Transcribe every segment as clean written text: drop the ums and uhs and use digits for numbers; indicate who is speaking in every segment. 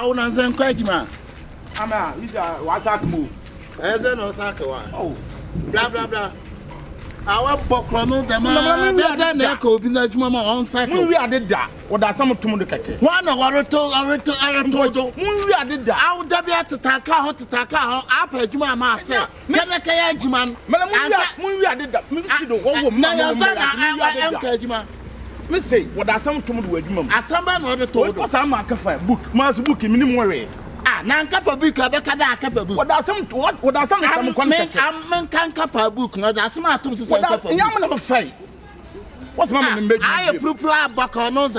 Speaker 1: una zen kwajima.
Speaker 2: Ama, is a wasak move.
Speaker 1: Ezen Osaka. Oh, blah blah blah. Our Pokrono, the man, there's echo, be not mamma on cycle.
Speaker 2: We are did that. What does some to the cake?
Speaker 1: One of our told, I told you.
Speaker 2: We are did that.
Speaker 1: I would have to take out to take out up at Juma. Can I carry Jiman? Madam,
Speaker 2: we are did that. Miss say, what does some to the as somebody told us, I'm a cafe book, must book in minimum.
Speaker 1: Ah, Nanka for book, I bet I kept a book.
Speaker 2: What does some
Speaker 1: I'm can't cap a book, not as smart to say.
Speaker 2: I'm say. What's my name?
Speaker 1: I approve Baconos,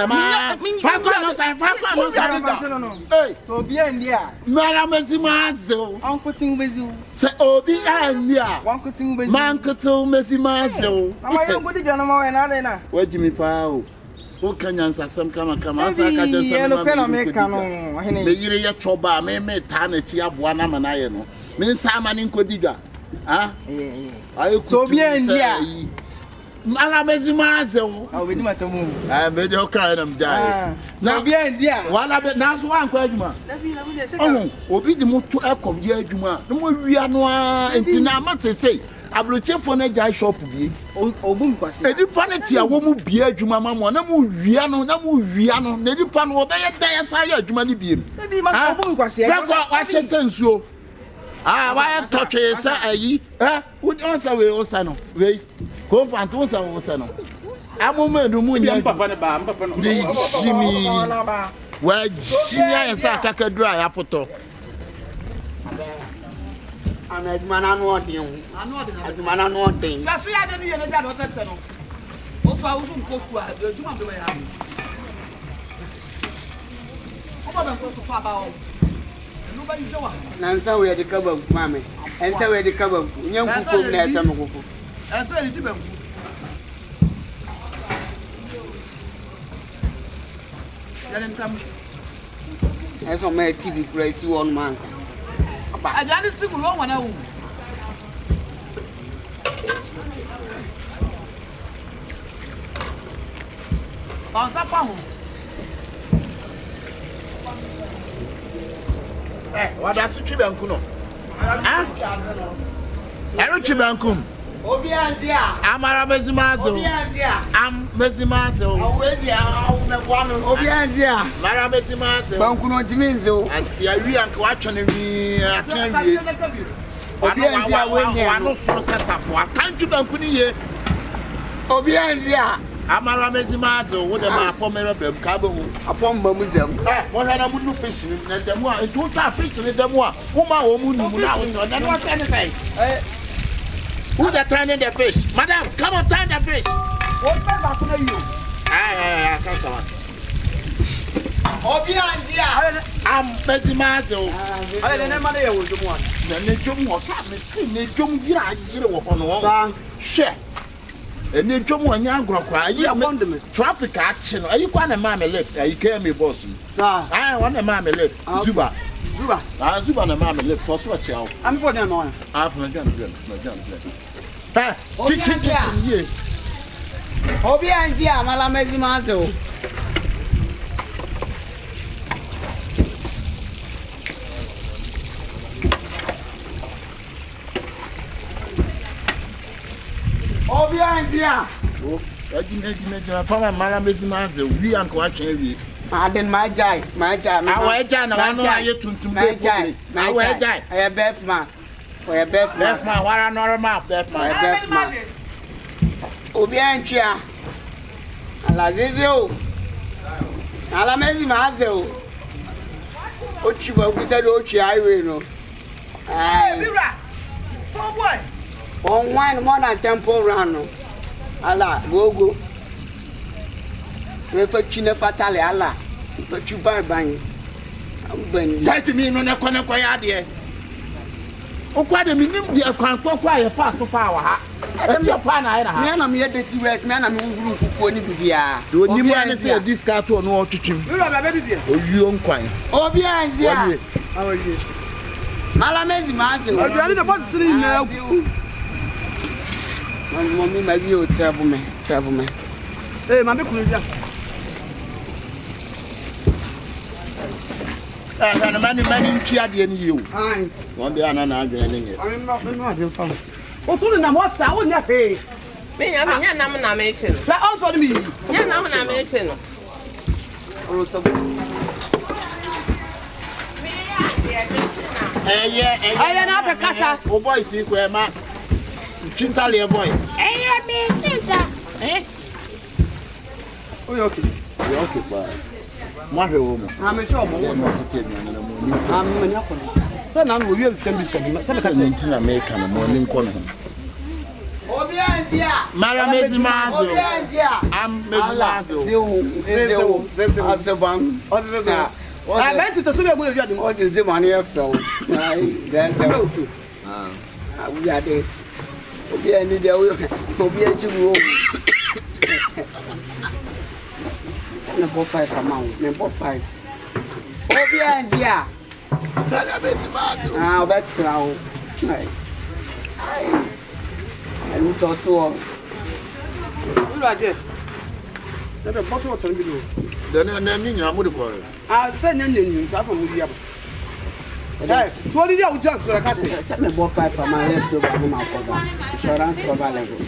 Speaker 1: Hey,
Speaker 3: so be in there.
Speaker 1: Madame Messimazo,
Speaker 3: Uncle Ting with you.
Speaker 1: Say, oh, be Anya.
Speaker 3: One cutting with
Speaker 1: Mankato Messimazo.
Speaker 3: I'm going to go and I
Speaker 1: What Jimmy Powell? Who can answer some come and come? I
Speaker 3: just yellow pen or make
Speaker 1: the year choba, may tarnish up one amaniano. Means Simon in Codiga. Ah, so be in there. Malamesimazo.
Speaker 3: I will do my move.
Speaker 1: I made your kind of giant.
Speaker 3: Now be in there.
Speaker 1: While I bet now one question. Oh, Obi the motor echo, dear Juma. No more we are no and Tina say. I will check for a guy shop.
Speaker 3: Oh, boom, because
Speaker 1: a depanity a woman be a Juma mamma, no more Viano, no more Viano, the depan will be a day as I had Jumani beam. Maybe my boom, because I said so. Ah, why touch a say, eh? Would answer with Osano. Wait, go for Antonsa Osano. I'm a man who moon, Papa, the Jimmy. Well, Jimmy and Saka dry apple.
Speaker 3: I'm a man, I know him. I'm not a man, thing. That's why I didn't hear that. Also, I was going to do my way. How about to Papa? Nansa we the cover, mammy, and so we the cover. Young people, there's some of them. And so it did. That's on my TV place, you on man. I got it to go on now. On Sapam.
Speaker 1: What that's Chibankuno? I'm Chibankum.
Speaker 3: Obianzia.
Speaker 1: I'm Arabezimazo. I'm Bezimazo.
Speaker 3: Obianzia.
Speaker 1: Marabezimazo.
Speaker 3: Bankuno Jiminzo.
Speaker 1: I see a real watching me. I can't be. I know so successful. I can't you Bankuni.
Speaker 3: Obianzia.
Speaker 1: Amaramesimazo, what am I upon Cabo upon Bamuzel? What I would fish in the moor, it won't have fish in the moor. Uma woman, that was anything. Who's that turning the fish? Madam, come on, turn the fish.
Speaker 3: What's that to you?
Speaker 1: I can't come on.
Speaker 3: Obianzia.
Speaker 1: I'm Bessimazo.
Speaker 3: I didn't know there was one.
Speaker 1: Then they jump what happened, see, they jump here. I see the one on share. And then Jomo and Yangra cry, you want them traffic action. Are you quite a mammy left? Are you care me, boss? I want a mammy left. Zuba. I do want a mammy left for swatch out.
Speaker 3: I'm for them on.
Speaker 1: After my gun.
Speaker 3: Obianzia, Malamesimazo. Obianzia.
Speaker 1: Oh, I didn't Papa Malamesimazo. We are watching.
Speaker 3: I didn't my jai. I know you to my jai. I have Beth man. Or a Beth man.
Speaker 1: What a normal Beth man.
Speaker 3: Obianzia. Alazizio. Alamesimazo. Ochiba, we said Ochi, I will know. Hey, Mira. Oh boy. On one more than temple run. Allah, go. We for China fatale, Allah. But you buy bang.
Speaker 1: That to me, no, no, quiet. Oh, quite a minimum, dear, can't quiet part of power. I'm your partner.
Speaker 3: I'm here to US, man. I'm going to put it here.
Speaker 1: Do you want to see this car to know to him?
Speaker 3: You are ready, dear.
Speaker 1: Oh, you don't quite.
Speaker 3: Oh, Bianzia. How are you? Malamesimazo. I did about 3 now. Mommy, my view, serve me. Hey, Mammy, could you?
Speaker 1: And many cheered you. One day, I'm not doing it.
Speaker 3: I'm not fun. What's all in the what's I wouldn't pay?
Speaker 4: Me, I'm not making.
Speaker 3: Let also me.
Speaker 4: Yeah, I'm not making.
Speaker 1: I am up a casa. Oh, boys, we were my Chintalia boys.
Speaker 3: Okay.
Speaker 1: You're okay, boy. My woman.
Speaker 3: I'm a job. I'm so now we have to be
Speaker 1: something American morning corner. Madam Mazo. I'm Mazo. I went to the Super Good. What is the money of fell? Then we are there. We are in the number 5 amount, number 5. Obianzia. Ah, that's how. And it also. The bottle of below. Then I'm going to I'll send you to Media. 20 years jobs so I can't say. Tell me about 5 from my left over my father. Insurance cover level.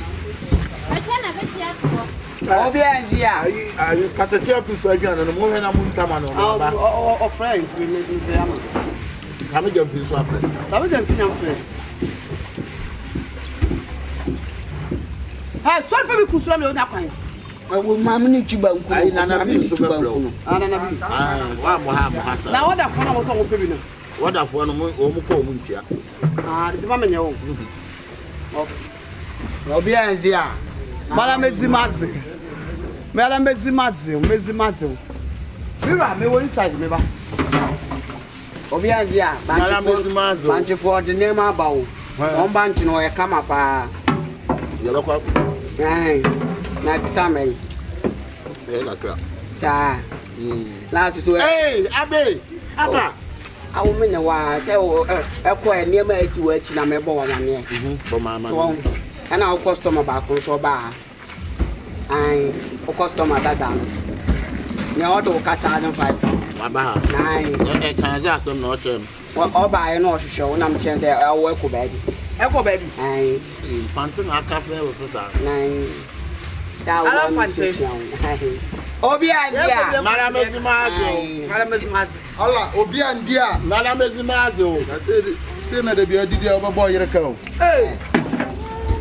Speaker 1: Obianzia. You cut a tail to surgeon and the moment I'm going to come on. Friends, we make me family. How many of you are friends? Some of them feel friends. Hey, sorry for me, Kusram, you're not fine. I will manage you by Nana. Now, what a phone was on Pivina. What a phone almost. Ah, it's Mamma. Obianzia. Madame Zimazi. Madame Zimazi, Mizimazi. Mira, me go inside, me ba. Obianzia, Madame Zimazi. Banchi for the name about. One bunch no e come up. You look up. Hey, na kitame. Hey, la crap. Cha. Last to hey, Abe. Aba. I will mean a while. Tell a quiet near me as you watch na me bo one here. For mama. And our customer back on so bar. I for customer that down. The auto Cassan 5. Mama, 9. Can just not him. Well, all by an auto show, and I'm changing their work baby. Echo baby. I Panton Akabenezer was 9. I don't fancy. Obiandia, Madame Mazo. Allah, Obiandia, Madame Mazo. That's it. Sooner the beer of a boy, you're a cow. Hey.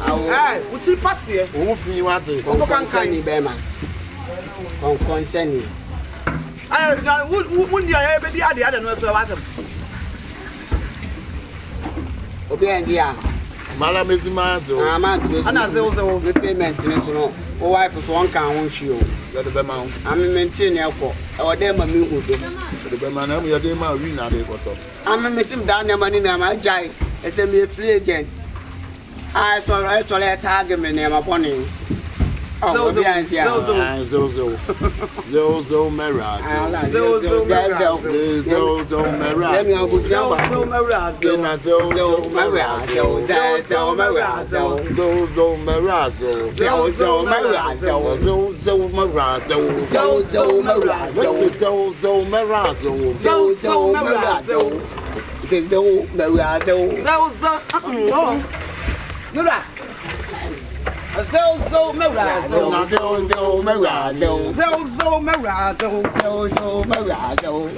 Speaker 1: Ah, what you pass here? Who you want to concern you, Bema? Concern you. I wouldn't you ever the other nurse about them? Obiandia, Madame Mazo, I'm not also repayment, or wife was 1 count shoe. You're the Bema. I'm maintaining airport. Our demo, me who do the Bema, your demo, we not able to. I'm missing down your money, Mikejay, as a free agent. I saw actually a target me name upon him. Oh, Zozo Mera. Zozo Mira. Zozo Merazo. Zozo Merazo. Zozo Merazo. Zozo Merazo. Zozo Merazo. Zozo Merazo.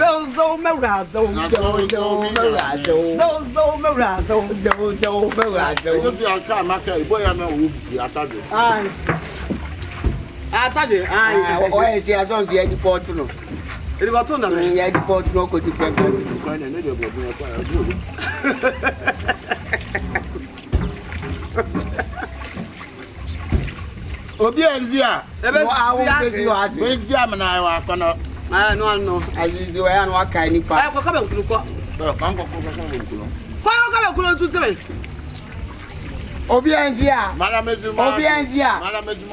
Speaker 1: Zozo Merazo. Zozo Merazo. Just your car, Mikejay. Boy, I know who you attack it. Attack it. Why is he? I don't see any port no. Ele botou na minha. E aí de port no coisa diferente. Obianzia, Obianzia, man, I want no, as you are no kind of. I will come to look. Obianzia, Obianzia,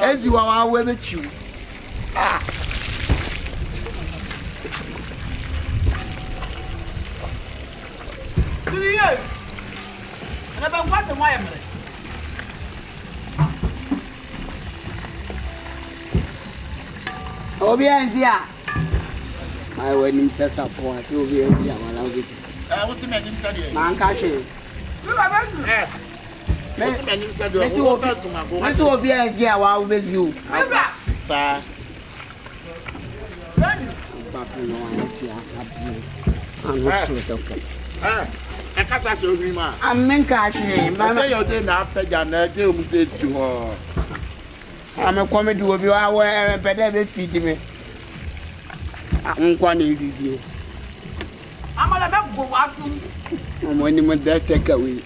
Speaker 1: as you are with you. Ah. And about what's the wire? Obianzia.
Speaker 3: I went him says up for it. You'll be a dear while I'll get it.
Speaker 1: What's the man inside?
Speaker 3: Man, catch him.
Speaker 1: What's the man inside?
Speaker 3: Let's all be a dear while with you. I'm in catching. I'm a comedy of you. I wear better feed me. I'm quite easy. I'm a go out. I'm when you that take away.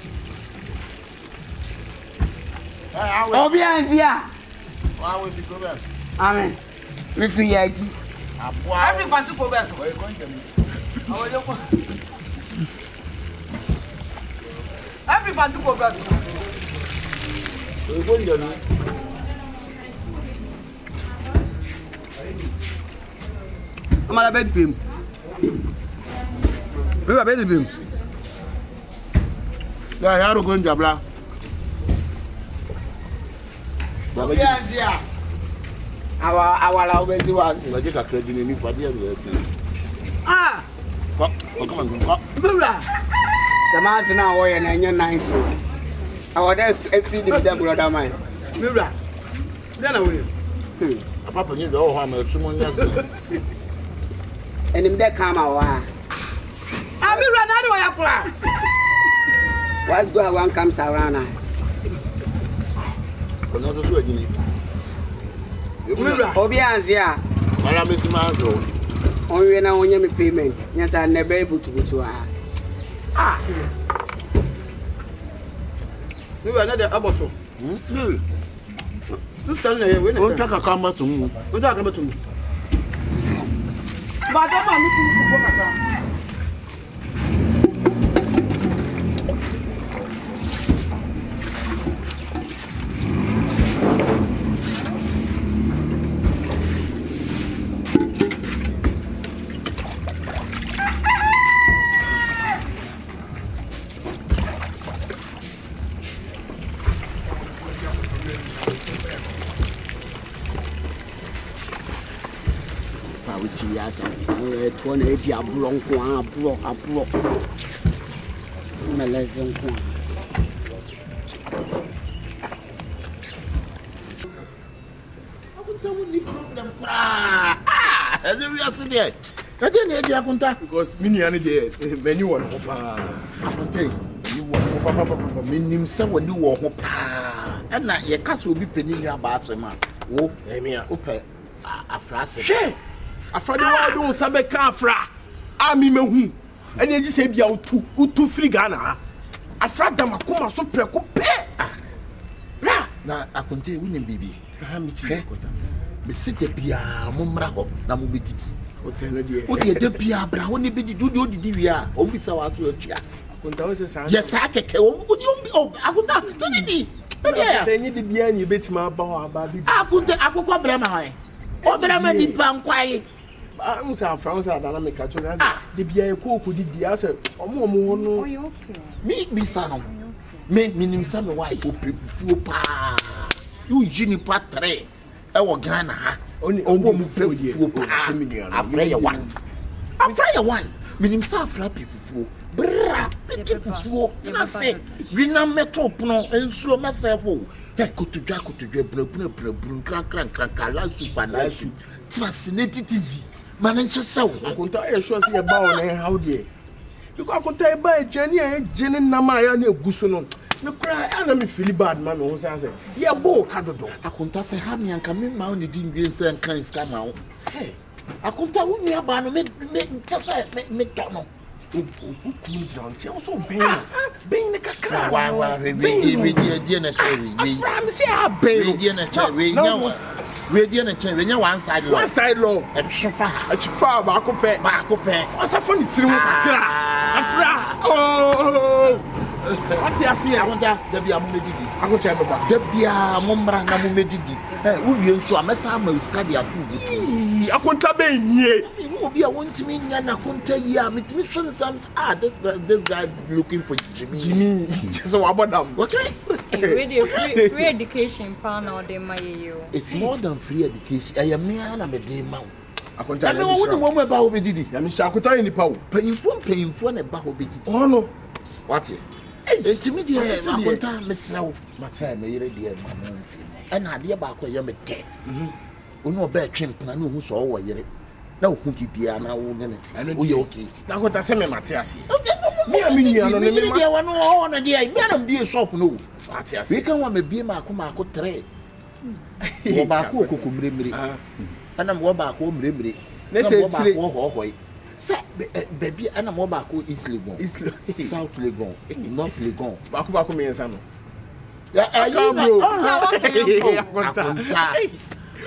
Speaker 3: Oh, yeah.
Speaker 1: Why would you go back?
Speaker 3: Amen. If we are
Speaker 4: Everyone to go back. Everyone to go back.
Speaker 1: We're going to
Speaker 3: I'm a bed him. We are bed him.
Speaker 1: Yeah, you're going to Jabla.
Speaker 3: Our always was.
Speaker 1: Logic a credit in me, but
Speaker 3: Ah,
Speaker 1: come on.
Speaker 3: the man's now way and you're nice. I would have feed the brother mine. Mira, then I will.
Speaker 1: Papa, you know how much someone else.
Speaker 3: And in that come out. I will run out of your plan. Why go one comes around?
Speaker 1: Another sweating.
Speaker 3: Obianzia.
Speaker 1: Well, I'm Mr. Manzo.
Speaker 3: Only now on your payment. Yes, I'm never able to go to her. Ah, we were not the aborto.
Speaker 1: Don't take a camera to me.
Speaker 3: What are you to me? But I'm one idea bronco, abro. Melazon.
Speaker 2: Because many other days, many one.
Speaker 1: Meaning someone you walk and not your castle will be penning your bathroom. Oh, okay. Afrah said,
Speaker 2: Afrah, why don't Sabe Afrah? I'm in me. And you just say, be out to free Ghana. Afrah, Damakuma, so precope.
Speaker 1: Now I can tell you, winning baby. Be sit the Pia, Mumbraho, Namubiti. What you do, Pia, Brown, be the do the DVR, or be so out to a chair. Yes, I can tell you. Oh, I would not do it. They need to be any bit my bow about it. I couldn't take a blame. Oh, but I'm a deep and quiet. I'm so France, I don't make a choice. The beer cook would be answer. Oh, more. Me be son. Make me some white fool pa. You Ginny Patre. Our Ghana. Only a woman fell you. Afraid one. Afraid one. Meaning self rapid fool. Bra, fool. I say, we now met up no and slow myself. Hey, go to Jack to Brun, crank, super, fascinated. Manager so. I could tell you shortly about how dear. You could tell by Jenny Namaya near Gusono. No cry, and feel bad, man. Was answer. Yeah, bo, Caddo. I could say, have me and come in, Mount, didn't be and kind scam out. Hey, I could tell me about make Tunnel. Who also being a cacra. Why, we dinner cherry. We dinner cherry, one side low, and far back of pet. What's a funny thing? Oh, what's the idea? I want to be a medidi. I want to have a Debia Mombra Namumedidi. We so a mess. I'm study at 2. I want to be near. I want to mean and I can't tell you. I'm this guy looking for Jimmy. So about them. Okay.
Speaker 5: Free education, pan or they may you.
Speaker 1: It's more than free education. I am me and I'm a day mount.
Speaker 2: akonta
Speaker 1: na wo mo ba ho be didi
Speaker 2: ya me sha akonta ni pa wo
Speaker 1: payimfo ne ba ho be didi
Speaker 2: ono
Speaker 1: wate entimi de akonta mesra wo mata me yere de ma no mfi na ade ba akọ ye me te onu oba twempena na ohu so wo yere na ohu kibia na wo ne ne wo ye okay
Speaker 2: na akonta se me mate ase me amini ano ne me
Speaker 1: de wa no ho na de ai me na bi shop no
Speaker 2: mate ase
Speaker 1: we kan wa me bi ma akọ 3 wo ba akọ kokomremre ana mo ba akọ mremre
Speaker 2: na se chire
Speaker 1: wo hohoi se baby ana mo ba akọ East Legon South Legon North Legon
Speaker 2: ba ko me yansa no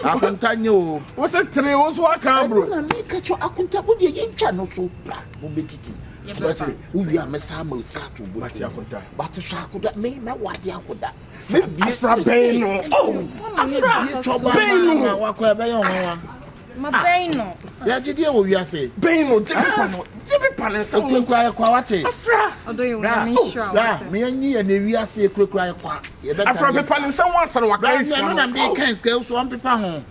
Speaker 1: akunta nyo
Speaker 2: wo se 3 wo so aka bro
Speaker 1: na me ka cho akunta bo de yentwa no so bra mo betiti tibati uwi amesa ma start bo
Speaker 2: bati akunta
Speaker 1: bati sha akunta me na wadi akunta
Speaker 2: me Afrah ben no
Speaker 1: Afrah
Speaker 2: ben no
Speaker 1: wa ko ebe yo wa
Speaker 5: Ma ben no
Speaker 1: ya jide wo wi ase
Speaker 2: ben no jibi pa no se
Speaker 1: wo kwa kwa wate
Speaker 2: Afrah
Speaker 5: odo you na me sure
Speaker 1: ya me anyi ya na wi ase kwa kwa ye be
Speaker 2: Afrah be pa no se wan san wa kan
Speaker 1: ska no na me kan ska so on pepa ho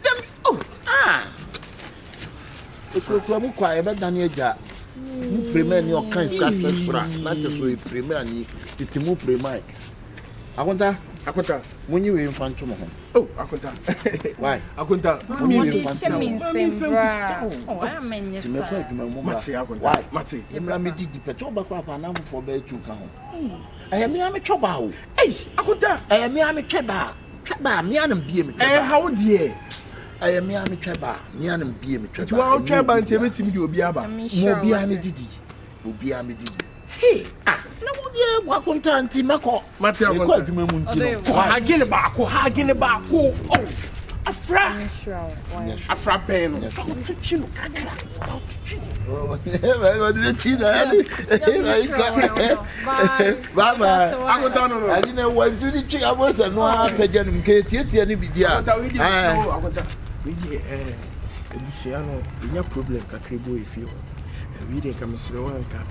Speaker 1: kwa mu kwa ye be dan eja mu premier ni o kan ska sura na te so e premier ni titimu premier akonta munyi we mfanto mo ho
Speaker 2: oh akonta
Speaker 1: why
Speaker 2: akonta
Speaker 5: munyi we mfanto oh amenye sa
Speaker 1: me fa adwuma mo
Speaker 2: mate akonta mate
Speaker 1: emra me di peto ba kwa fa na mo fo ba tu ka ho me am choba o
Speaker 2: akonta
Speaker 1: me am tweba me anam bie me
Speaker 2: how dear
Speaker 1: me am tweba me anam bie me tweba
Speaker 2: tu wa tweba nti betimi di obi aba
Speaker 1: mo bia me didi obi a me didi na wo die wa konta nti meko
Speaker 2: mate akonta
Speaker 1: adwuma mu nti no
Speaker 2: ha gene ba ko oh Afrah Afrah ben no tu chino kakra tu
Speaker 1: baba
Speaker 2: akonta no
Speaker 1: ali na wanju ni twi abosa no apagya nim ke tietie ni bidia
Speaker 2: akonta we di ebusia no nya problem kakra bo efie ho we dey come sire wanka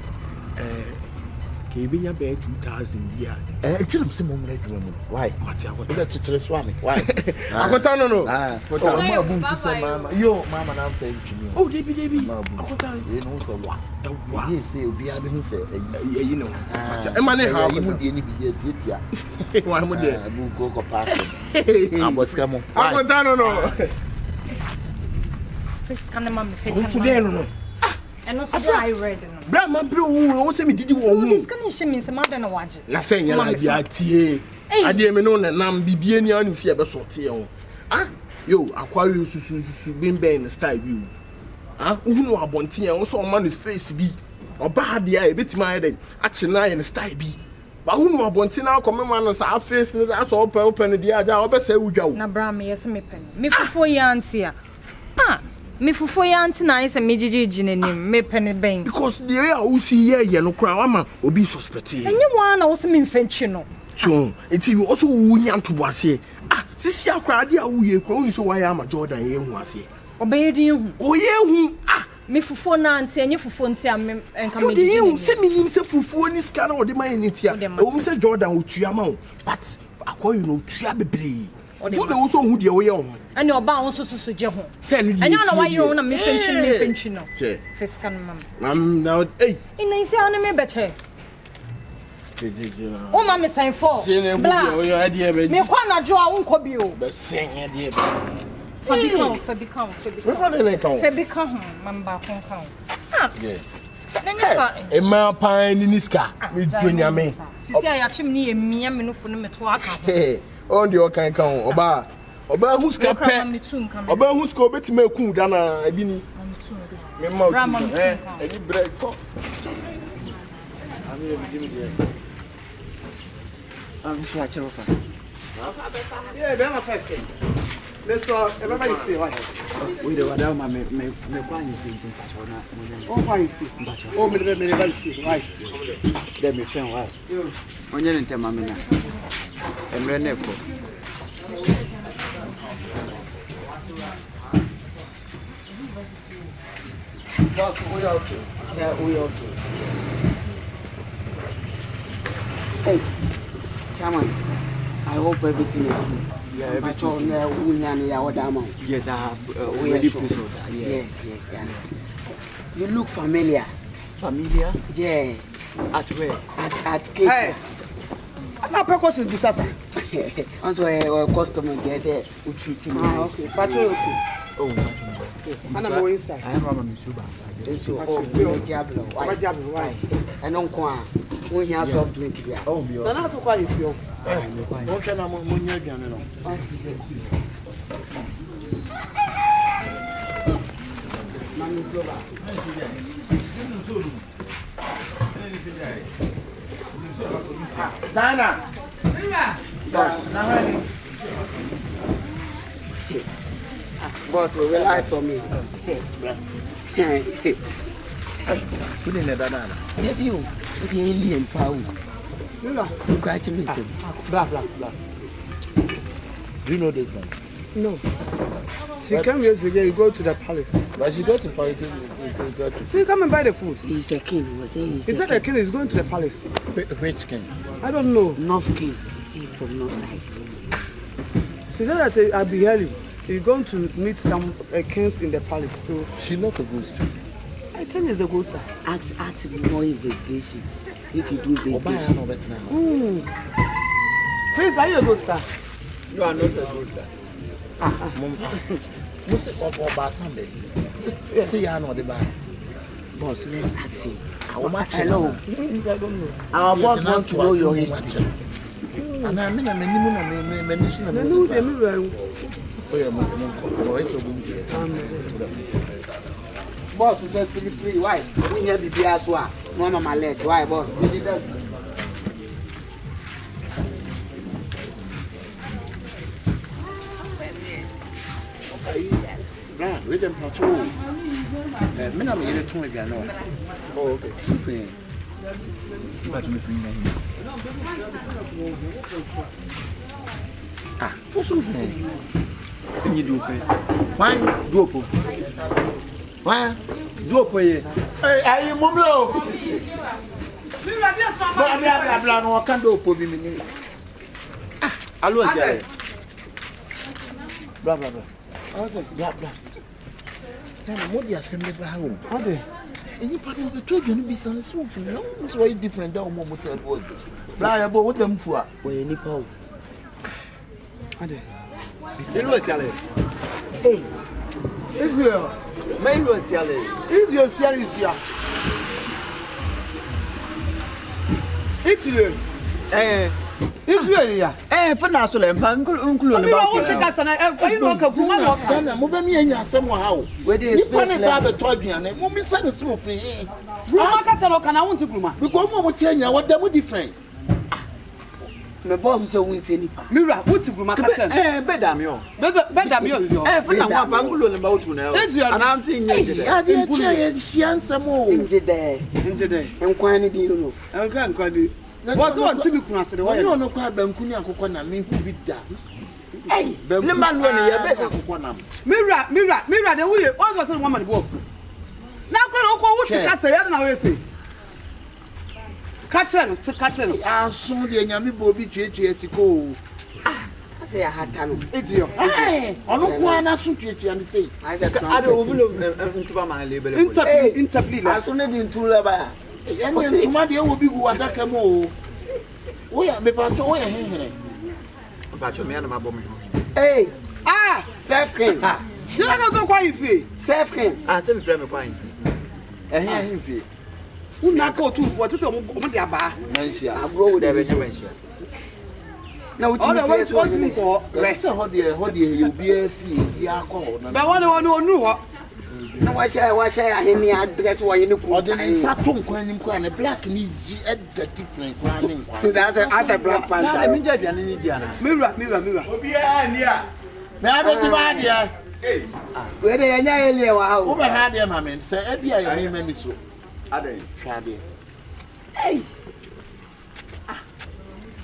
Speaker 2: ke binya be 2000 bia
Speaker 1: chilim se mo mra dwuma mu why
Speaker 2: mate akonta
Speaker 1: be chichire so ami why
Speaker 2: akonta no
Speaker 1: akonta ma bu nti se mama na mfa ntwini
Speaker 2: oh debi akonta
Speaker 1: we no so wa ye se obi a be hu se
Speaker 2: eyi no e ma ne ha
Speaker 1: mu die ni bidia tietia
Speaker 2: wa mu de
Speaker 1: bu go pass aboska mo
Speaker 2: akonta no
Speaker 5: fiska na mama
Speaker 2: fiska no
Speaker 5: eno so I read no
Speaker 2: bra ma bro wo se me didi wo hu
Speaker 5: fiska ni she me se ma de na waje
Speaker 2: na se nya na bia tie ade me no na nam bibie ni anim se e be sorte ho yo akwa yo susu bimben style bi uhunu abonten e wo so man face bi oba de a e betima ayede a chena ye style bi ba hunu abonten na akome ma no sa face ni sa so open de aja obesa wudwa wo
Speaker 5: na bra me yes me pen me fufo yanti a me fufo yanti na ise me jiji nanim me pen ben
Speaker 2: because the area wo see ye no kra wa ma obi suspect
Speaker 5: enye wa na wo se me mfantwi no
Speaker 2: so enti we also wunya ntobase sisi akra de a wo ye kra wo so wa ya ma Jordan ye hu ase
Speaker 5: obeyedi hu
Speaker 2: oye hu
Speaker 5: me fufo na anti enye fufo nti a me enka me
Speaker 2: jiji hu se minim se fufuo ni ska na wo de man ni tia wo se Jordan wo tua ma wo but akwa you know tua bebre do de wo so hu de wo ye ho
Speaker 5: ani oba won so je ho
Speaker 2: enye
Speaker 5: na wa yiro na me fantwi no fiska no
Speaker 2: mam now
Speaker 5: ina isi a me beche o ma me sign for bla me kwa na jo a won ko bi o
Speaker 2: be sen de
Speaker 5: Fabi kan mamba kon kan
Speaker 2: e ma pan ni niska me donyame
Speaker 5: sisi a yachim ni emia me no fo no meto aka
Speaker 2: on de okan kan oba huska pe oba huska obetima ku da na abi ni me ma o ebi break ko ami ebi mi de
Speaker 3: am so a chero fa
Speaker 4: be ma fa fe me so e ba isi wa
Speaker 3: we de wada ma me kwa ni tintin pa so na mo
Speaker 4: o kwa isi o me ba isi why
Speaker 3: de me fen wa onye ntema ma me na emre ne ko
Speaker 1: Boss, we okay. Yeah, we okay.
Speaker 3: Hey, Chairman, I hope everything is good. Yeah, but yes, I have already placed order.
Speaker 6: Yes, yeah. You look familiar.
Speaker 3: Familiar?
Speaker 6: Yeah.
Speaker 3: At where?
Speaker 6: At Cape.
Speaker 4: Hey. Na pekos is bisasa.
Speaker 6: Also a customer there say we treat him.
Speaker 4: Ah, okay. Patrol.
Speaker 3: Oh,
Speaker 4: Ana mo inside.
Speaker 3: I am Mama Misuba.
Speaker 6: So Diablo.
Speaker 4: Why Diablo? Why?
Speaker 6: And on kwa. We here soft drink here.
Speaker 3: Oh, bio.
Speaker 4: Na to kwa you feel.
Speaker 2: Don't share na mo nya aduane no.
Speaker 6: Mami Global.
Speaker 2: Dana.
Speaker 6: Boss, we rely for me.
Speaker 3: Put in the Dana.
Speaker 6: Maybe you be alien power.
Speaker 4: Mira.
Speaker 6: You got to meet him.
Speaker 4: Blah.
Speaker 2: Do you know this man?
Speaker 4: No. She came yesterday, you go to the palace.
Speaker 2: But you go to Paris, you go to
Speaker 4: So you come and buy the food.
Speaker 6: He's a king.
Speaker 4: He said the king is going to the palace.
Speaker 2: which king?
Speaker 4: I don't know.
Speaker 6: North king. He's from north side.
Speaker 4: She said that I'll be hearing. You're going to meet some kings in the palace. So
Speaker 2: She not a ghost.
Speaker 4: I think it's the ghost.
Speaker 6: Ask more investigation. If you do investigation.
Speaker 2: no better now.
Speaker 4: Please, are you a ghost?
Speaker 3: You are not a good sir.
Speaker 2: Most of all bad time. See, I know the bad.
Speaker 6: Boss, let's ask him.
Speaker 2: Hello.
Speaker 4: I don't know.
Speaker 6: Our boss wants to know your history.
Speaker 2: And I mean, I'm
Speaker 4: I know the mirror.
Speaker 6: Boss, you said feel free. Why? We here be as well. No, my leg. Why, boss?
Speaker 2: Brand, we them patrol. Me na me ile tun again no. Oh, okay. Free.
Speaker 3: But you free now.
Speaker 2: Ah, what's so free?
Speaker 3: You do pay.
Speaker 2: Why?
Speaker 3: Do po.
Speaker 2: Why?
Speaker 3: Do po ye.
Speaker 2: Hey, ayi mumlo.
Speaker 4: Mirror, this one.
Speaker 2: Bla no kan do po bi mi. Ah,
Speaker 3: Allo jare.
Speaker 2: Bla.
Speaker 4: Okay.
Speaker 2: Bla. Tana mo dia sembe ba ho.
Speaker 4: Okay.
Speaker 2: Any part of the trade you be so free. No, it's way different than mo tell boy. Bla ya bo what them for?
Speaker 6: We any power.
Speaker 4: Okay.
Speaker 3: Hello Siale.
Speaker 6: Hey,
Speaker 4: Israel.
Speaker 3: Hello Siale.
Speaker 4: Israel is here. Israel. Israel here.
Speaker 3: For now so le mpa nkulu
Speaker 4: I
Speaker 3: ne ba ko.
Speaker 4: want to cast an I know ka kuma no.
Speaker 2: Tana mo be mi anya asem wa ha o.
Speaker 6: where dey
Speaker 2: Ni pa ne
Speaker 6: space
Speaker 2: ba
Speaker 6: level?
Speaker 2: be to aduane. Mo mi say so free.
Speaker 4: Gruma cast no can I want to Gruma.
Speaker 2: Because mo change what them different.
Speaker 6: My boss say we say nipa.
Speaker 4: Mirror, what to Gruma cast?
Speaker 3: Beda me o.
Speaker 4: Beda me is your.
Speaker 3: For now wa pa nkulu ne ba otu na. And I'm seeing you.
Speaker 2: Ya dey che si ansem o.
Speaker 6: Inje there.
Speaker 4: Into there.
Speaker 6: Enkwan ni di no.
Speaker 4: Okay, Nkadi. What want to be kuna se the
Speaker 2: Why
Speaker 4: way?
Speaker 2: no kwa banku ni akokọ na me ku bi da.
Speaker 6: Hey,
Speaker 3: Ne man wo ne ye be ka.
Speaker 2: akokọ na.
Speaker 4: Mirror, the way what was the woman go for? Now go what to cast ya na we say. Catch no, to catch no.
Speaker 2: Aso de nyame bo bi twetwe etiko.
Speaker 6: I say I had time.
Speaker 4: Idiot.
Speaker 2: Eh, ono kwa na so twetwe an say.
Speaker 6: I said
Speaker 3: Ade obulo ntuba man lebele.
Speaker 4: Interpret.
Speaker 6: I so need into leba.
Speaker 2: Ene ntuma de wo bi gu adaka mo o. Wo ya me pa to wo ya hehere.
Speaker 3: Ba cho me na mabo me.
Speaker 6: Hey,
Speaker 4: Ah,
Speaker 6: self king.
Speaker 4: you not go kwa ife.
Speaker 6: Self king.
Speaker 3: Se me frɛ me kwan. Ehia himfie.
Speaker 4: Una ko tu for to mo de aba.
Speaker 3: Manhia.
Speaker 6: I go with
Speaker 3: There be
Speaker 6: everything.
Speaker 3: manhia.
Speaker 6: Now what
Speaker 4: All the way
Speaker 6: you
Speaker 4: what you go.
Speaker 2: Re se ho de you be afi ya akọ na.
Speaker 4: But one onu ho.
Speaker 6: Now why share him address why you
Speaker 2: O de nsa to nkwan nim kwa na black ni ji e da different kwa ne nkwan.
Speaker 6: That's a black
Speaker 3: Na
Speaker 6: panther.
Speaker 3: me gya aduane ni dia na.
Speaker 4: Mirror.
Speaker 2: Obi a ni a. Me abeti ba dia. Eh,
Speaker 6: Where they anya elia wa
Speaker 2: wo
Speaker 6: how.
Speaker 2: be ha dia ma me se e bia ye me mani so.
Speaker 3: Ade.
Speaker 2: Hwa dia.
Speaker 6: Hey,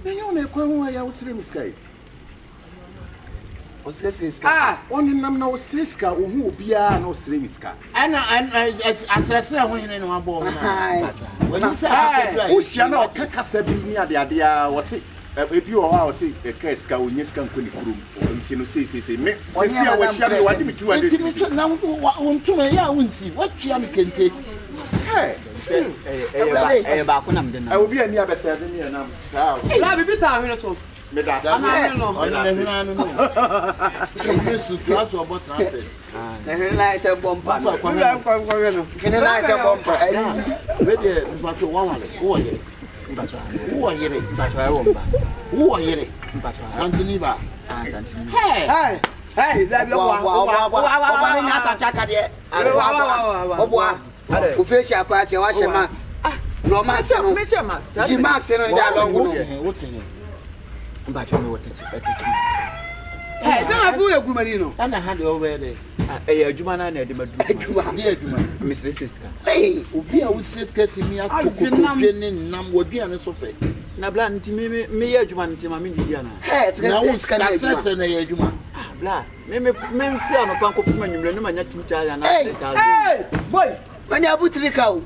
Speaker 2: Me yo na kwa ho ya wo sire mi sky.
Speaker 6: o se
Speaker 4: Ah,
Speaker 2: Oni nam na wo sire ska wo hu obi a na wo sire mi ska. Ana asrasra ho hene no abo ho na.
Speaker 6: hi.
Speaker 2: Wani sa
Speaker 4: Hey,
Speaker 2: akabra.
Speaker 3: Wo hia na o kaka sa bi ni ade ade a wo se
Speaker 2: If you are say a case go in yes can kurum until say me say I was sharing what me 200
Speaker 1: now on to me ya won see what you can take
Speaker 2: hey
Speaker 6: ba ko nam de na
Speaker 2: I will be near be 7 year now so
Speaker 4: la bi ta hwe so
Speaker 2: me da
Speaker 4: no
Speaker 1: so to aso about traffic
Speaker 6: na hwe na se bomba
Speaker 4: no kwa no
Speaker 6: hwe na se bomba
Speaker 1: we dey but one wale who are here who are here Santiniba
Speaker 6: hey that wa na sataka de oboa o face akwa che wa she max no max no me she max ji max no ja long no
Speaker 1: what here
Speaker 6: mbacho me what
Speaker 4: hey don't have you Gruma no
Speaker 1: and I had over there
Speaker 6: adwuma na na de madu
Speaker 1: adwuma
Speaker 6: Mr. Siska
Speaker 1: hey obi a wo siska timi atokotwe ne nam woduane so fe
Speaker 6: na bla nti me ye adwuma nti ma me didi ana
Speaker 1: na wo siska na ye adwuma
Speaker 6: bla me fi ano panko puma nwumre no ma nya 2000 na 3000
Speaker 4: hey boy
Speaker 6: manya abutiri ka o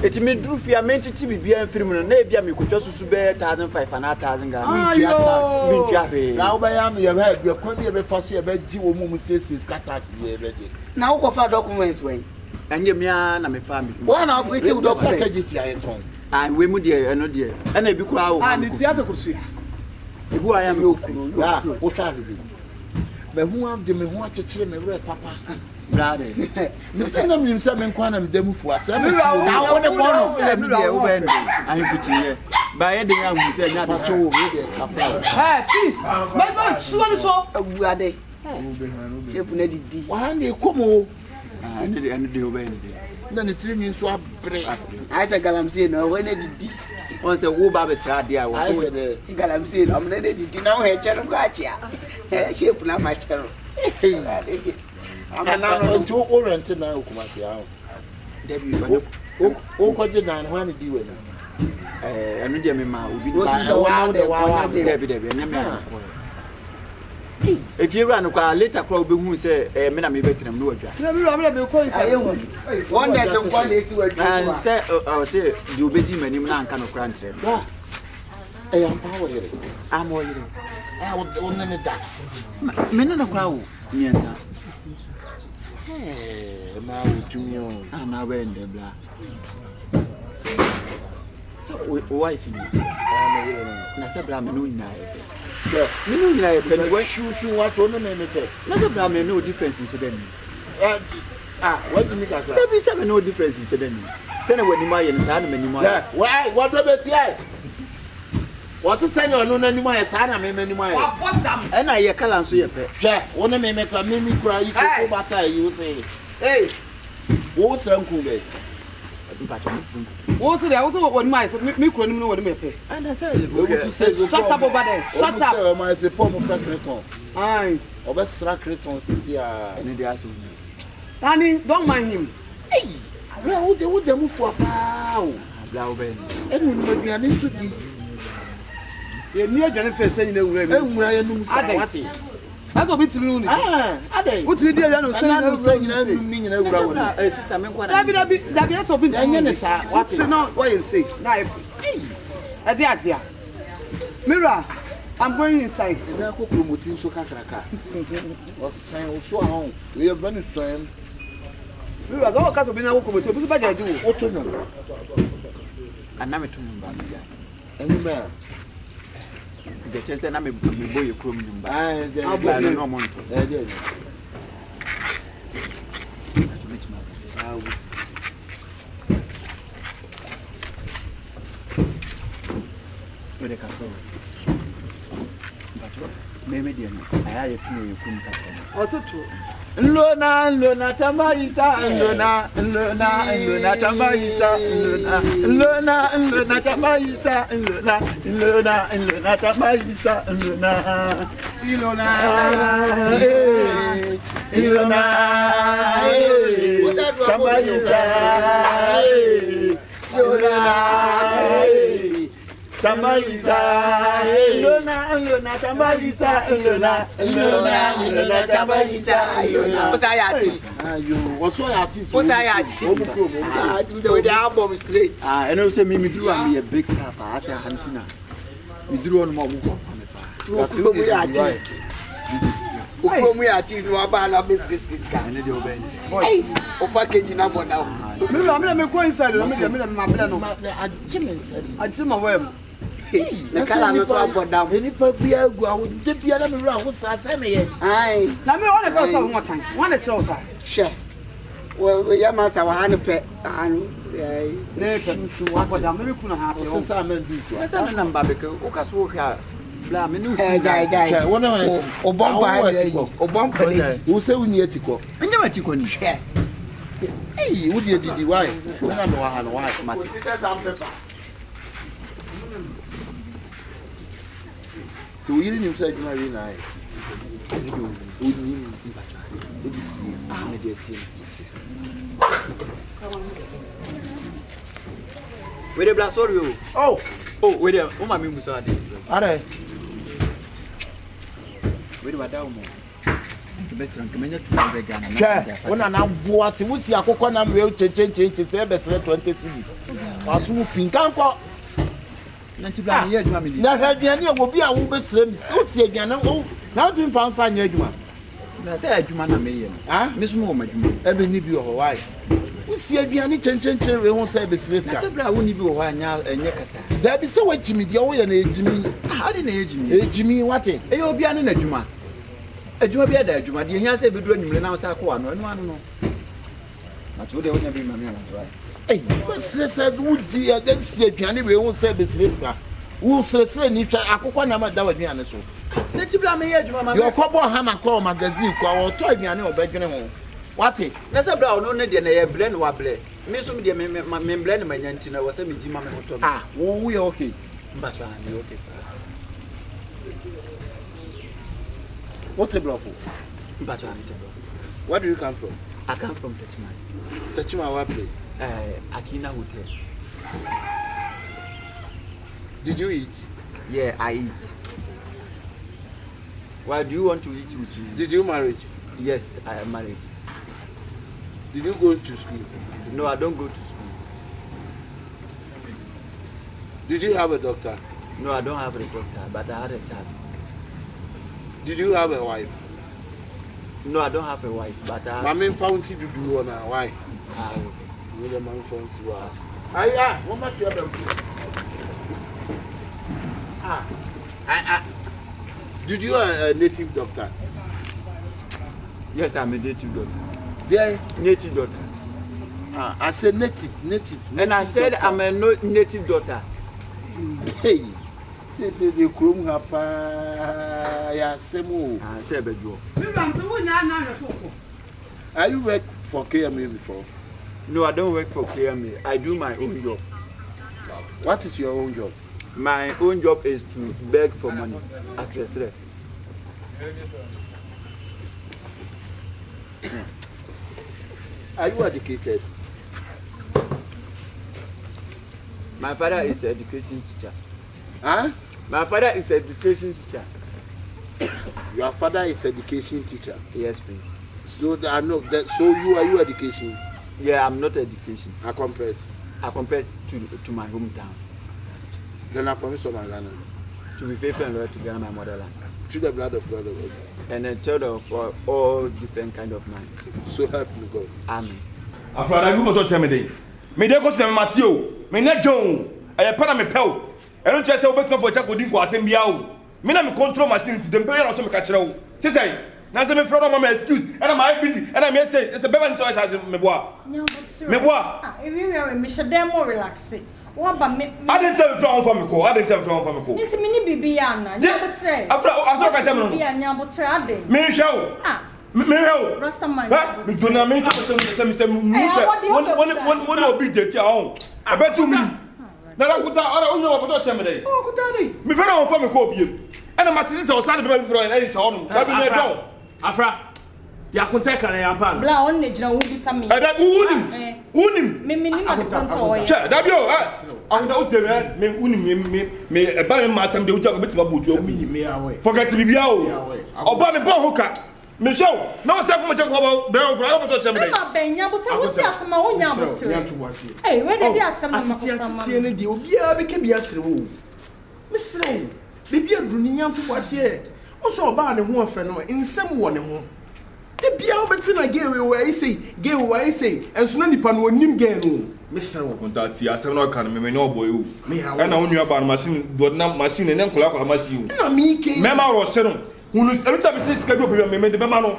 Speaker 6: eti me duru fi amentiti bibia mfirim no na ebia me kotwa susu be 1500 na 1000 ga minti ape
Speaker 1: na wo ba ya me ye ba bia kwa bia be fa so ye ba ji wo mu sese scatters be ready
Speaker 6: na wo ko fa documents wen anye me na me fa me
Speaker 1: one operate with doctor kagiti ayeton
Speaker 6: ah we mu de eno de na ebi kura wo
Speaker 4: ah ni ti afa ko suya
Speaker 6: ebu aya me okunu
Speaker 1: ya wo twa bi me hu am de me hu akekere me wure papa
Speaker 6: brother
Speaker 1: Mr. Nam nim say me kwa na mdemu fu asa me
Speaker 6: na wo de bono se me de wo ben ayi fitinye ba ye de ya hu se nya
Speaker 1: pa cho wo me de Afrah
Speaker 4: hey please me go suwa so
Speaker 6: awuade shepu na didi
Speaker 1: wa han de komo
Speaker 6: ene de wo ben
Speaker 1: na ne tiri mi so abre
Speaker 6: ai se galamse no wo na didi on se wo ba be tra de a wo so galamse no me na didi na wo he chere ko achia shepu na ma chere
Speaker 1: ana no nti o rent na okumasi aho
Speaker 6: debi ba
Speaker 1: o ko je dan ho ani di we na
Speaker 6: enu de me ma obi
Speaker 1: o ti wa
Speaker 6: debi enya me akọ if you run kwa later kwa obehu se me na me betinam no wadwa
Speaker 4: na mi be ko inside
Speaker 6: ayehu one day so kwa na esi wadwa and say say di obedi manim na anka no kra ntre
Speaker 1: am power here
Speaker 6: am o yire
Speaker 1: o ne da
Speaker 6: me na kwa wo nyensa
Speaker 1: ma o tumio
Speaker 6: ana we nde bla so wife ni na se bla me no nyina me no nyina e pe
Speaker 1: we shu what no me me pe
Speaker 6: na se bla me no difference in chedem
Speaker 1: what do me ka
Speaker 6: there be seven no difference in chedem se na wani ma ye nsa na mani ma
Speaker 1: why what do be tie what is saying on no anymore sa na me anymore
Speaker 4: wa bottom
Speaker 6: e na ye kala nso ye pe
Speaker 1: hwe wona me ka me kura yi ko bata yi say
Speaker 4: hey
Speaker 1: wo sanku be
Speaker 4: wo ti there wo ti woni mai me kuro nim no woni me pe
Speaker 6: and I say
Speaker 4: shut up over there shut up
Speaker 1: so ma se pom ka kreton
Speaker 4: ai
Speaker 1: obesra kreton sisi a
Speaker 6: ene dey aso
Speaker 4: Honey, don't mind him.
Speaker 1: Hey, who the move for pow?
Speaker 6: Blauben.
Speaker 1: And when we are in Suti,
Speaker 4: you're near Jennifer saying, and where I know that's a bit too.
Speaker 1: Ah, what's the deal? I'm saying,
Speaker 6: Sister,
Speaker 4: that be also been what's not what you say. Knife. At the idea. Mira, I'm going inside.
Speaker 1: I'm promoting so kakraka. Was saying, so home. We have been swim.
Speaker 4: We was all cast of being a woman to be better.
Speaker 1: What to know?
Speaker 6: And I'm a tomb.
Speaker 1: Any man.
Speaker 6: The chest and I'm a boy, you come by.
Speaker 1: I'll be no money.
Speaker 6: Lona Tamaisa, Lona Tamaisa, Lona Tamaisa, Lona Tamaisa, Tamaisa, Lona Tamaisa, Lona Tamaisa.
Speaker 1: What's I artist? What's I artist?
Speaker 6: What's I artist? The album straight. I know say me do and be a big star for as a hunting. We drew on more. From where it is no bad business. Hey, o package na board now.
Speaker 4: Me go inside. Me my plan.
Speaker 1: A Jimmy said,
Speaker 4: I tell my way.
Speaker 6: The color no so board down.
Speaker 1: any puppy I go out, dip you around. What's I say me?
Speaker 6: Aye.
Speaker 4: Now me want to go some more time. Want to tell sir.
Speaker 6: Share. Well, we must have 100 pet and
Speaker 4: Ne can show what down. Maybe couldn't have.
Speaker 1: Since I'm in beauty.
Speaker 6: I said number because Okas walk here. Blah, me no.
Speaker 1: One of my
Speaker 6: Obama,
Speaker 1: who say we need to go.
Speaker 6: and you want to share.
Speaker 1: Hey, would you did why? I don't know how to watch Matty. So we didn't say you marry night. Would you see? I did see.
Speaker 6: Where the black sorry? Oh, where the woman means are
Speaker 1: Are
Speaker 6: we were down more. The best and commander to the gun.
Speaker 1: when I now what we see a coconut will change to say best 20 cities. As we think, can't go. Now, had you will be a woman, still say again. Now, to found sign your juma.
Speaker 6: I said, you man, I may, Miss Moore,
Speaker 1: every need you or why. We see a Gianni change, we won't say business.
Speaker 6: I wouldn't be a now and Yakasa.
Speaker 1: There be so what Jimmy, the old and age me.
Speaker 6: How didn't age me?
Speaker 1: Jimmy, what?
Speaker 6: You'll be an Juma. A Juma be a Juma, the Yasa be doing you now, Sako, no one. But you don't be my man, right?
Speaker 1: Hey, what's said, would dear, then see a Gianni, we won't say business. Who says, if I could never die with me on the show.
Speaker 6: Let you blame me, Juma.
Speaker 1: Your couple hammer call magazine, or toy me, I know, bedroom. What it?
Speaker 6: That's a brown, only the blend wabble. Miss me, my blend, my yantina was a Jima.
Speaker 1: Ah, we okay.
Speaker 6: But I'm okay.
Speaker 1: What's a bluff?
Speaker 6: But
Speaker 1: Where do you come from?
Speaker 6: I come from Tachman.
Speaker 1: Tachima, what place?
Speaker 6: Akina Hotel.
Speaker 1: Did you eat?
Speaker 6: Yeah, I eat. Why do you want to eat with me?
Speaker 1: Did you marry?
Speaker 6: Yes, I am married.
Speaker 1: Did you go to school?
Speaker 6: No, I don't go to school.
Speaker 1: Did you have a doctor?
Speaker 6: No, I don't have a doctor, but I had a child.
Speaker 1: Did you have a wife?
Speaker 6: No, I don't have a wife, but I have...
Speaker 1: My main fancy to do on why? You the man fancy why? Ah, what much you have? Did you a native doctor?
Speaker 6: Yes, I'm a native doctor.
Speaker 1: Yeah,
Speaker 6: Native doctor.
Speaker 1: I said native.
Speaker 6: And I said doctor. I'm a native doctor.
Speaker 1: Hey, say the Gruma hapa ya semo.
Speaker 6: I said bejo.
Speaker 1: Are you work for KMA before?
Speaker 6: No, I don't work for KMA. I do my own job.
Speaker 1: What is your own job?
Speaker 6: My own job is to beg for money as a threat.
Speaker 1: Are you educated?
Speaker 6: My father is an education teacher.
Speaker 1: Huh?
Speaker 6: My father is an education teacher.
Speaker 1: Your father is education teacher.
Speaker 6: Yes, please.
Speaker 1: So I know that. So are you education?
Speaker 6: Yeah, I'm not education.
Speaker 1: I compress
Speaker 6: to my hometown.
Speaker 1: Then I promise on my land.
Speaker 6: To be faithful and loyal to Ghana, my motherland.
Speaker 1: Through the blood of God.
Speaker 6: And a child of all different kind of minds.
Speaker 1: So help me God.
Speaker 6: Amen.
Speaker 7: Afrah, I go to tell me day. Me dey go see Matthew. Me na John. I para me pel. I don't just say obet for check odin ko asem bia o. Me na me control machine to dem pay na so me ka kire o. Say say, na say me friend mama excuse. And I'm busy. And I may say it's a baby choice as me boa. Me boa.
Speaker 5: Ah, we me should dem more relaxing. What ba me
Speaker 7: I didn't tell me from me ko. I didn't tell me from me ko.
Speaker 5: Nti me ni bibi ya na. Nyabotre.
Speaker 7: Afrah, aso ka say me no.
Speaker 5: Bibi ya nyabotre ade.
Speaker 7: Me hwe.
Speaker 5: Ah.
Speaker 7: Me hwe.
Speaker 5: Rasta man.
Speaker 7: Ha? Me do na me to say when obi deti ahun. I bet you me. Na la kuta ora onye obodo che me dey.
Speaker 5: Oh, kuta dey.
Speaker 7: Me fẹ́ na wọ́n fọ́ mi kó o bie. Ẹna ma ti sẹ́ ọ̀sán de bẹ́ẹ̀ mi fẹ́ ẹ̀yìn sẹ́ ọ̀nù. Wàá bí mi ẹ̀dọ́.
Speaker 2: Afrah, yakunta kan ya pa.
Speaker 5: Bla on ne jina wo bi sa me.
Speaker 7: Ẹ̀dá wunim.
Speaker 5: Me ni ma de control o ye.
Speaker 7: Ṣé dabi o akuta o tẹ̀lé mi wunim mi ẹ̀bá mi ma sẹ́mi de o jẹ́ ọ̀bẹ tí ma bò tó o. Forget mi bia o. Ọba mi bọ́ ọ̀hún ka. Me show. No say for me check about be over. I go to check me.
Speaker 5: Ma ben nya bote wo ti asema wo nya bote. Eh, we dey asema ma ko from.
Speaker 2: Ati ne di obi a be ke bia kire wo. Mr. Baby, a Brunian to was here. Also, about the one fellow in some one. The Biao Bettina gave away, say, and soon the pan when him game. Mr.
Speaker 7: Contati, I said, no, can me no boy. Me, I know you about machine, but not machine and then collect a machine. No, me, Mamma or Serum, who knows every time I say schedule, me made the Bamano.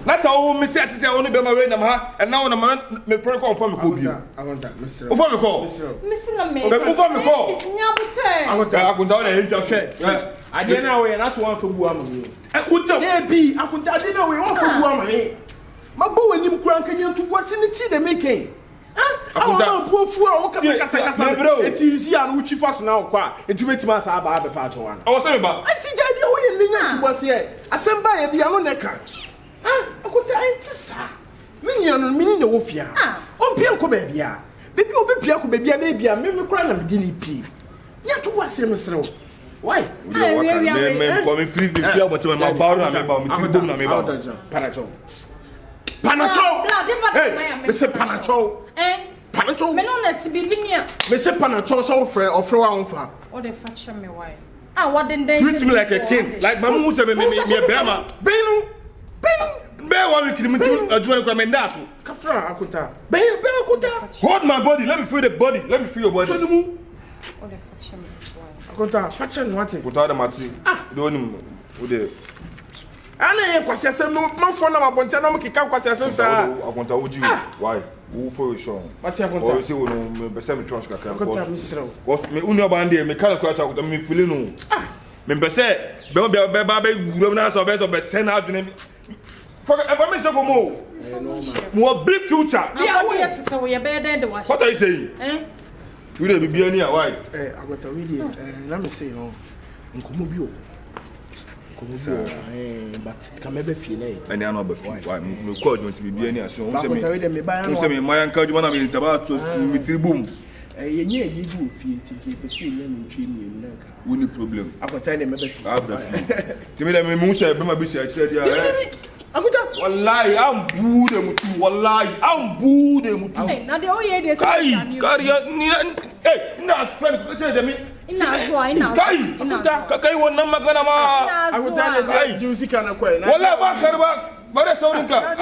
Speaker 7: That's how me say, I say, only be my way, and now a man, me pray call from the I want that, Mr. Over the call.
Speaker 5: Missing a man.
Speaker 7: Over the call.
Speaker 2: I want that. I could down and I didn't know, and that's one for Guam. And would there be? I could, I didn't know we want for Guam. My boy and him crank you to what's in the tea they making. I don't poor fool. It's easy and which you first now quite. It's 2 months about the part one. I was saying about I teach idea when you was here. I sent by a piano necker. I could tell sir. Minion, meaning the wolf ya. On Pianco baby. Baby, will be Pianco baby, and maybe I may cry and begin pee. Yet to what's him, sir. Why?
Speaker 7: Coming free the fear, but my power about
Speaker 2: Panacho. Panacho! Hey, Mr. Panacho. Panacho?
Speaker 5: Men on let's be linear.
Speaker 2: Mr. Panacho, so fair or throw on for.
Speaker 5: Or they fetch me why? Ah, what then they
Speaker 7: treat me like a king, like my moose and me a bama. Benu, bear 1 week to a joint commendation.
Speaker 2: Afrah, Akuta. Bear, Akuta.
Speaker 7: Hold my body, let me feel the body, let me feel your body.
Speaker 5: Or they fetch me why?
Speaker 2: Akuta, fetch and what?
Speaker 7: Without a matty. Don't with the.
Speaker 2: I ain't quite some my phone. I want to know what
Speaker 7: I want to would you. Why? Who for sure? What I want to say, no, semi transfer. What me unia bandi, me can't quite out with me feeling. Member say, baby, governors of better, but send out the name. For information for more big future. What are you saying? You will be near why?
Speaker 2: I got a video. Let me say, no, Nkumubio. But can maybe feel it. And I know about why we call you to be any assurance. My uncle, you want to be about to boom. You do feel to keep a scene and dream. Only problem. I got tell them to me, let me move. I said, Wallahi, I'm booed. Wallahi, I'm booed.
Speaker 5: Now the only idea is
Speaker 7: hey, now spend me. Kai wannan magana ma
Speaker 2: I would tell you juicy kind of quay.
Speaker 7: Wallahi ba karba bare saurinka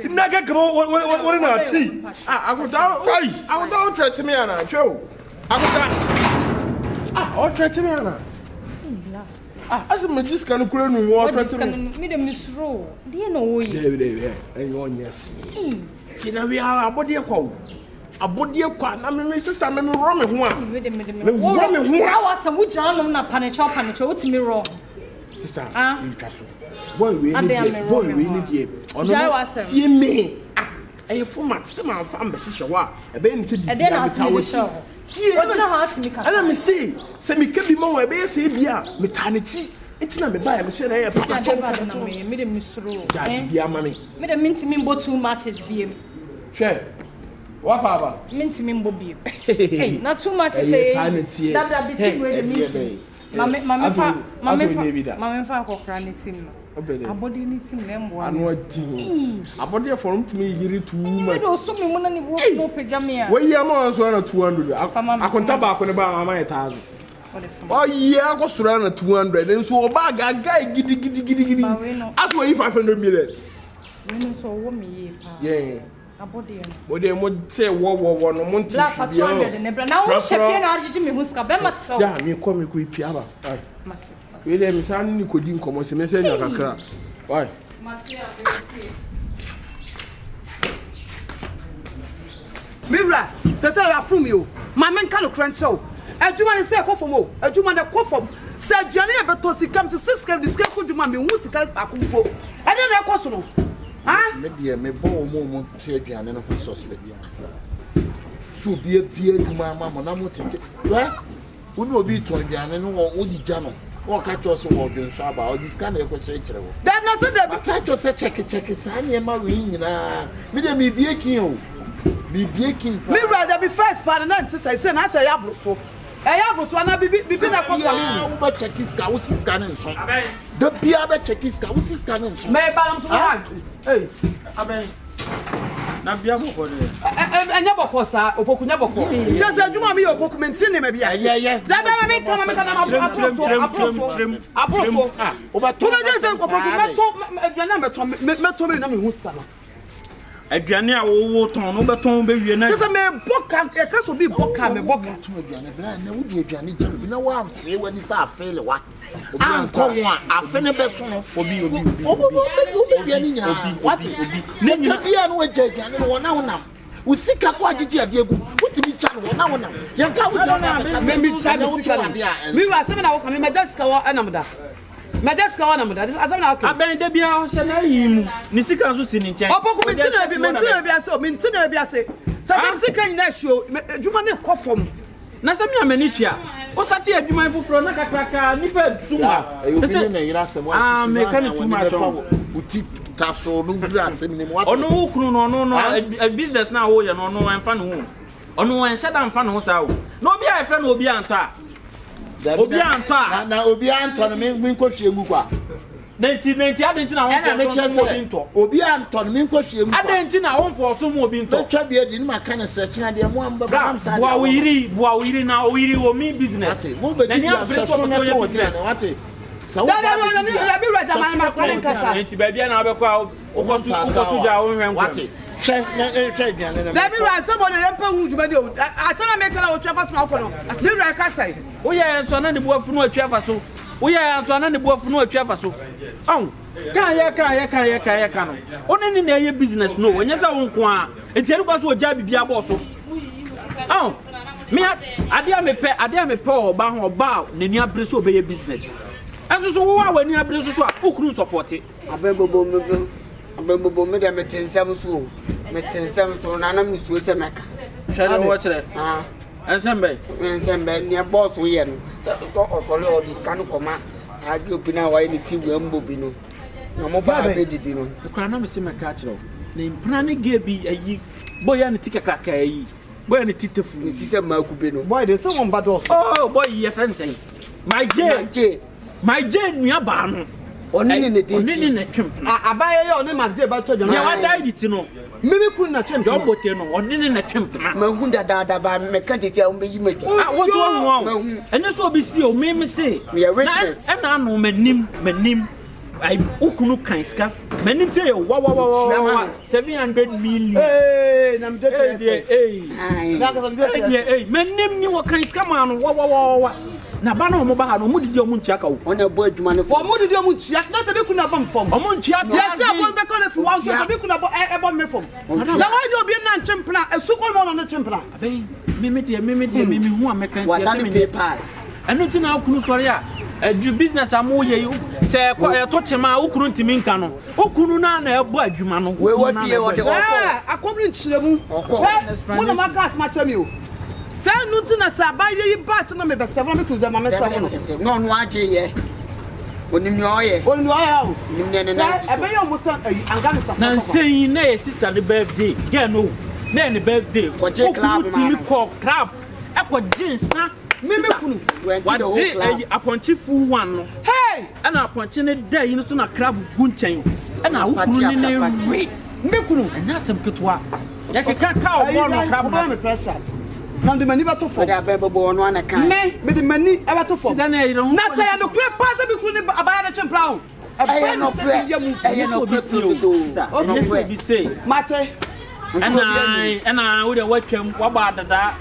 Speaker 7: ina ga kaman wani na ci
Speaker 2: I would threaten me ana show I would threaten me ana as me this kind of kura nu what threaten
Speaker 5: me the misro do you know we
Speaker 2: there and you on yes kina we are abodi ekwa abodi ekwa na me sister me ro me ho a me ro me ho
Speaker 5: a was some which anom na panicho what me wrong
Speaker 2: sister intwaso boy we need here ono fie me e format se man fa ambe hye wa e be ni se bi na bitawo tie
Speaker 5: what na ha me ka
Speaker 2: ana me say se me ka bi ma wa e be se bia me tanichi etina me ba ya me hye na e pakacho
Speaker 5: na me de misro
Speaker 2: bia ma me
Speaker 5: de minti me mbo 2 matches biem
Speaker 2: hwe wa papa
Speaker 5: minti me mbo biem hey na 2 matches say that bit we me Mama fa kokra ne team no abode ne team na mbo
Speaker 2: anu adi abode for to me yiri too much
Speaker 5: me do so me mona ne wo no pejame a
Speaker 2: we ya ma so na 200 akonta ba ko ne ba mama 1000 oh yeah ko sura na 200 nso oba gaga gidi as we 500 million
Speaker 5: we no so wo me ye pa
Speaker 2: yeah
Speaker 5: abode
Speaker 2: mo say wo no mo nti
Speaker 5: la fa 200 ne bra na wo chefie na agigi me hu ska be mat so
Speaker 2: ya me ko ipia ba
Speaker 5: mate
Speaker 2: we dey me san ni kodi nkomo se me say nya kakra why
Speaker 5: mate
Speaker 4: Mira, say you are from you. My men can crunch show. Adwuma ne say kofom o. Adwuma ne kofom. Say aduane e beto sika me 6 ka disika ko dwuma me hu sika akompo. E dey na ekoso no. Ah?
Speaker 1: Me dia me bon mo say aduane no ho suspect. So bia adwuma mama na mo tete. Unu obi to aduane no wo di ja no. Wo ka cho so wo dwen so aba o di scan e ko se kire wo.
Speaker 4: That not that
Speaker 1: ka cho se check sa na ma we nyina. Me dey me bie kin o. Me bie kin.
Speaker 4: Me rather be first part na say na say ya bruso. Bruso na bibi na ko so me.
Speaker 1: Wo ba check ska wo si scan nso. Da bia ba check ska wo si scan nso.
Speaker 4: Me ba nam so ha. Hey, aben.
Speaker 8: na bia mo ko de
Speaker 4: anya boko sa Opoku nya boko just adwuma me Opoku maintain me bia da ba me come me kana aprofo obato me just Opoku meto me na me hu sta no
Speaker 8: aduane a wo ton no beton be wie na
Speaker 4: just me boka e ka so bi boka me boka
Speaker 1: to aduane bra na wo di aduane je bi na wa amfe wani sa afele wa anko wa afene be so no obi aduane nyina what obi ne nyina bia no agya aduane no wona wonam usika kwa agigi ade egu utimi cha no wona wonam yanka wo na
Speaker 4: me cha no usika mi wa se me na wo ka me just ka wo enamda Majeska wana muda. Asa na okay.
Speaker 8: Aben de bia o hye na yimu. Ni sika nso si ni nchen.
Speaker 4: Opoku mentina bia so, mentina bia se. Sa fam sika nyina hyo, adwuma ne kofom.
Speaker 8: Na se mi amani tua. O start adwuma foforo na kakraka nipa suma.
Speaker 1: Se na yira se mo
Speaker 8: asu. Me kan tuma to.
Speaker 1: Uti taso no bra se mi ne mo.
Speaker 8: Ono wo kunu no business na wo ye no enfa no ho. Ono en shada enfa no ho sa wo. Na obi a efe na obi anta. Obi anta
Speaker 1: na obi anta no me nkohwe egu kwa
Speaker 8: 90 adenti na won for obi nto
Speaker 1: obi anta no me nkohwe egu kwa
Speaker 8: adenti na won for so mo obi nto
Speaker 1: betwa bia di ma kan search na de mo amba bam sa
Speaker 8: bua wiri na wiri wo mi business
Speaker 1: na ni a so na to wodi na wate sa wo
Speaker 4: da bi raja man ma kware nkasa
Speaker 8: enti ba bia na abekwa ukosu ja wo hwen
Speaker 1: wate chef na aduane na
Speaker 4: da bi raja somebody yempa hu djuma de atana make na wo twa so na ko no ati raja kasa
Speaker 8: oye so na ne buafu no atwa fa so oye so na ne buafu no atwa fa so kan ya no oni ni na ye business no onye za won ko a enti eri kwa so oja bibia bo so me ade a me pe oba ho oba na ni abre so obeye business enso so wo wa ni abre so a okunu support
Speaker 6: abembobo me de metensam so na na misuo se meka
Speaker 8: hwede wo kire
Speaker 6: ensembe ni boss wo ye no so osole o discount koma ajo pina wa ni ti we mbobi no na mo ba be didi no
Speaker 8: ekura na me se meka kire na impna ne ge bi ayi boya ne tikaka ka ayi boya ne titefu
Speaker 6: ni ti se makube no
Speaker 4: boy de se won ba do
Speaker 8: oh boy ye friend say my J nua ba no
Speaker 6: oni ne
Speaker 8: twem
Speaker 4: abaye ye oni magje ba to jona
Speaker 8: ya wa dai ti no
Speaker 4: mimi kun na twem
Speaker 8: don bote no oni ne twem
Speaker 6: ma hu da ba me kan tete o meyi meji
Speaker 8: wo so won ene so obi si o mimi se na no manim ai ukunu kan ska manim se wa 700 million
Speaker 4: na mje
Speaker 8: manim ni wo kan ska ma no wa na ba no mo ba ha no mo didi o mo ntia ka wo
Speaker 6: ona bo adwuma ne
Speaker 4: fo mo didi o mo ntia na se be kuna bam fom
Speaker 8: o mo ntia to
Speaker 4: ya se abon be kana fi wa so be kuna bo e bo me fom na wa jo bi na nchempla esu ko mo no nchempla
Speaker 8: aben mimi hu ameka ntia se me
Speaker 6: pa
Speaker 8: enu ti na okunu sori a adu business amu ye se ko e to chema okunu ntimi nka no okunu na ebu adwuma no
Speaker 6: we wa pie o de
Speaker 4: akomni nchiremu mo no magas ma chemi o se nu ti na saba ye bat na me be seven me cruise dem ma seven
Speaker 6: no aje ye onim ni oye
Speaker 4: o
Speaker 6: nim ne na
Speaker 4: e be yo musan Afghanistan
Speaker 8: na sei na ye sister the birthday girl no na ni birthday okunu timi ko crab e ko jinsa
Speaker 4: mimi kunu
Speaker 8: wadi aponchi fu one no
Speaker 4: hey
Speaker 8: ana aponchi ne da yi no so na crab gu nchen ana okunu ni ne we
Speaker 4: mimi kunu
Speaker 8: anya sem ketwa ya ke ka o no crab
Speaker 4: na me pressure na de mani ba to fo
Speaker 6: da abebo no ana kan
Speaker 4: me de mani e ba to fo
Speaker 8: na say
Speaker 4: ya no kure pass be kunu ni abaya na chempla ho
Speaker 6: e no
Speaker 8: be say
Speaker 4: mate
Speaker 8: ana we de watwam waba dada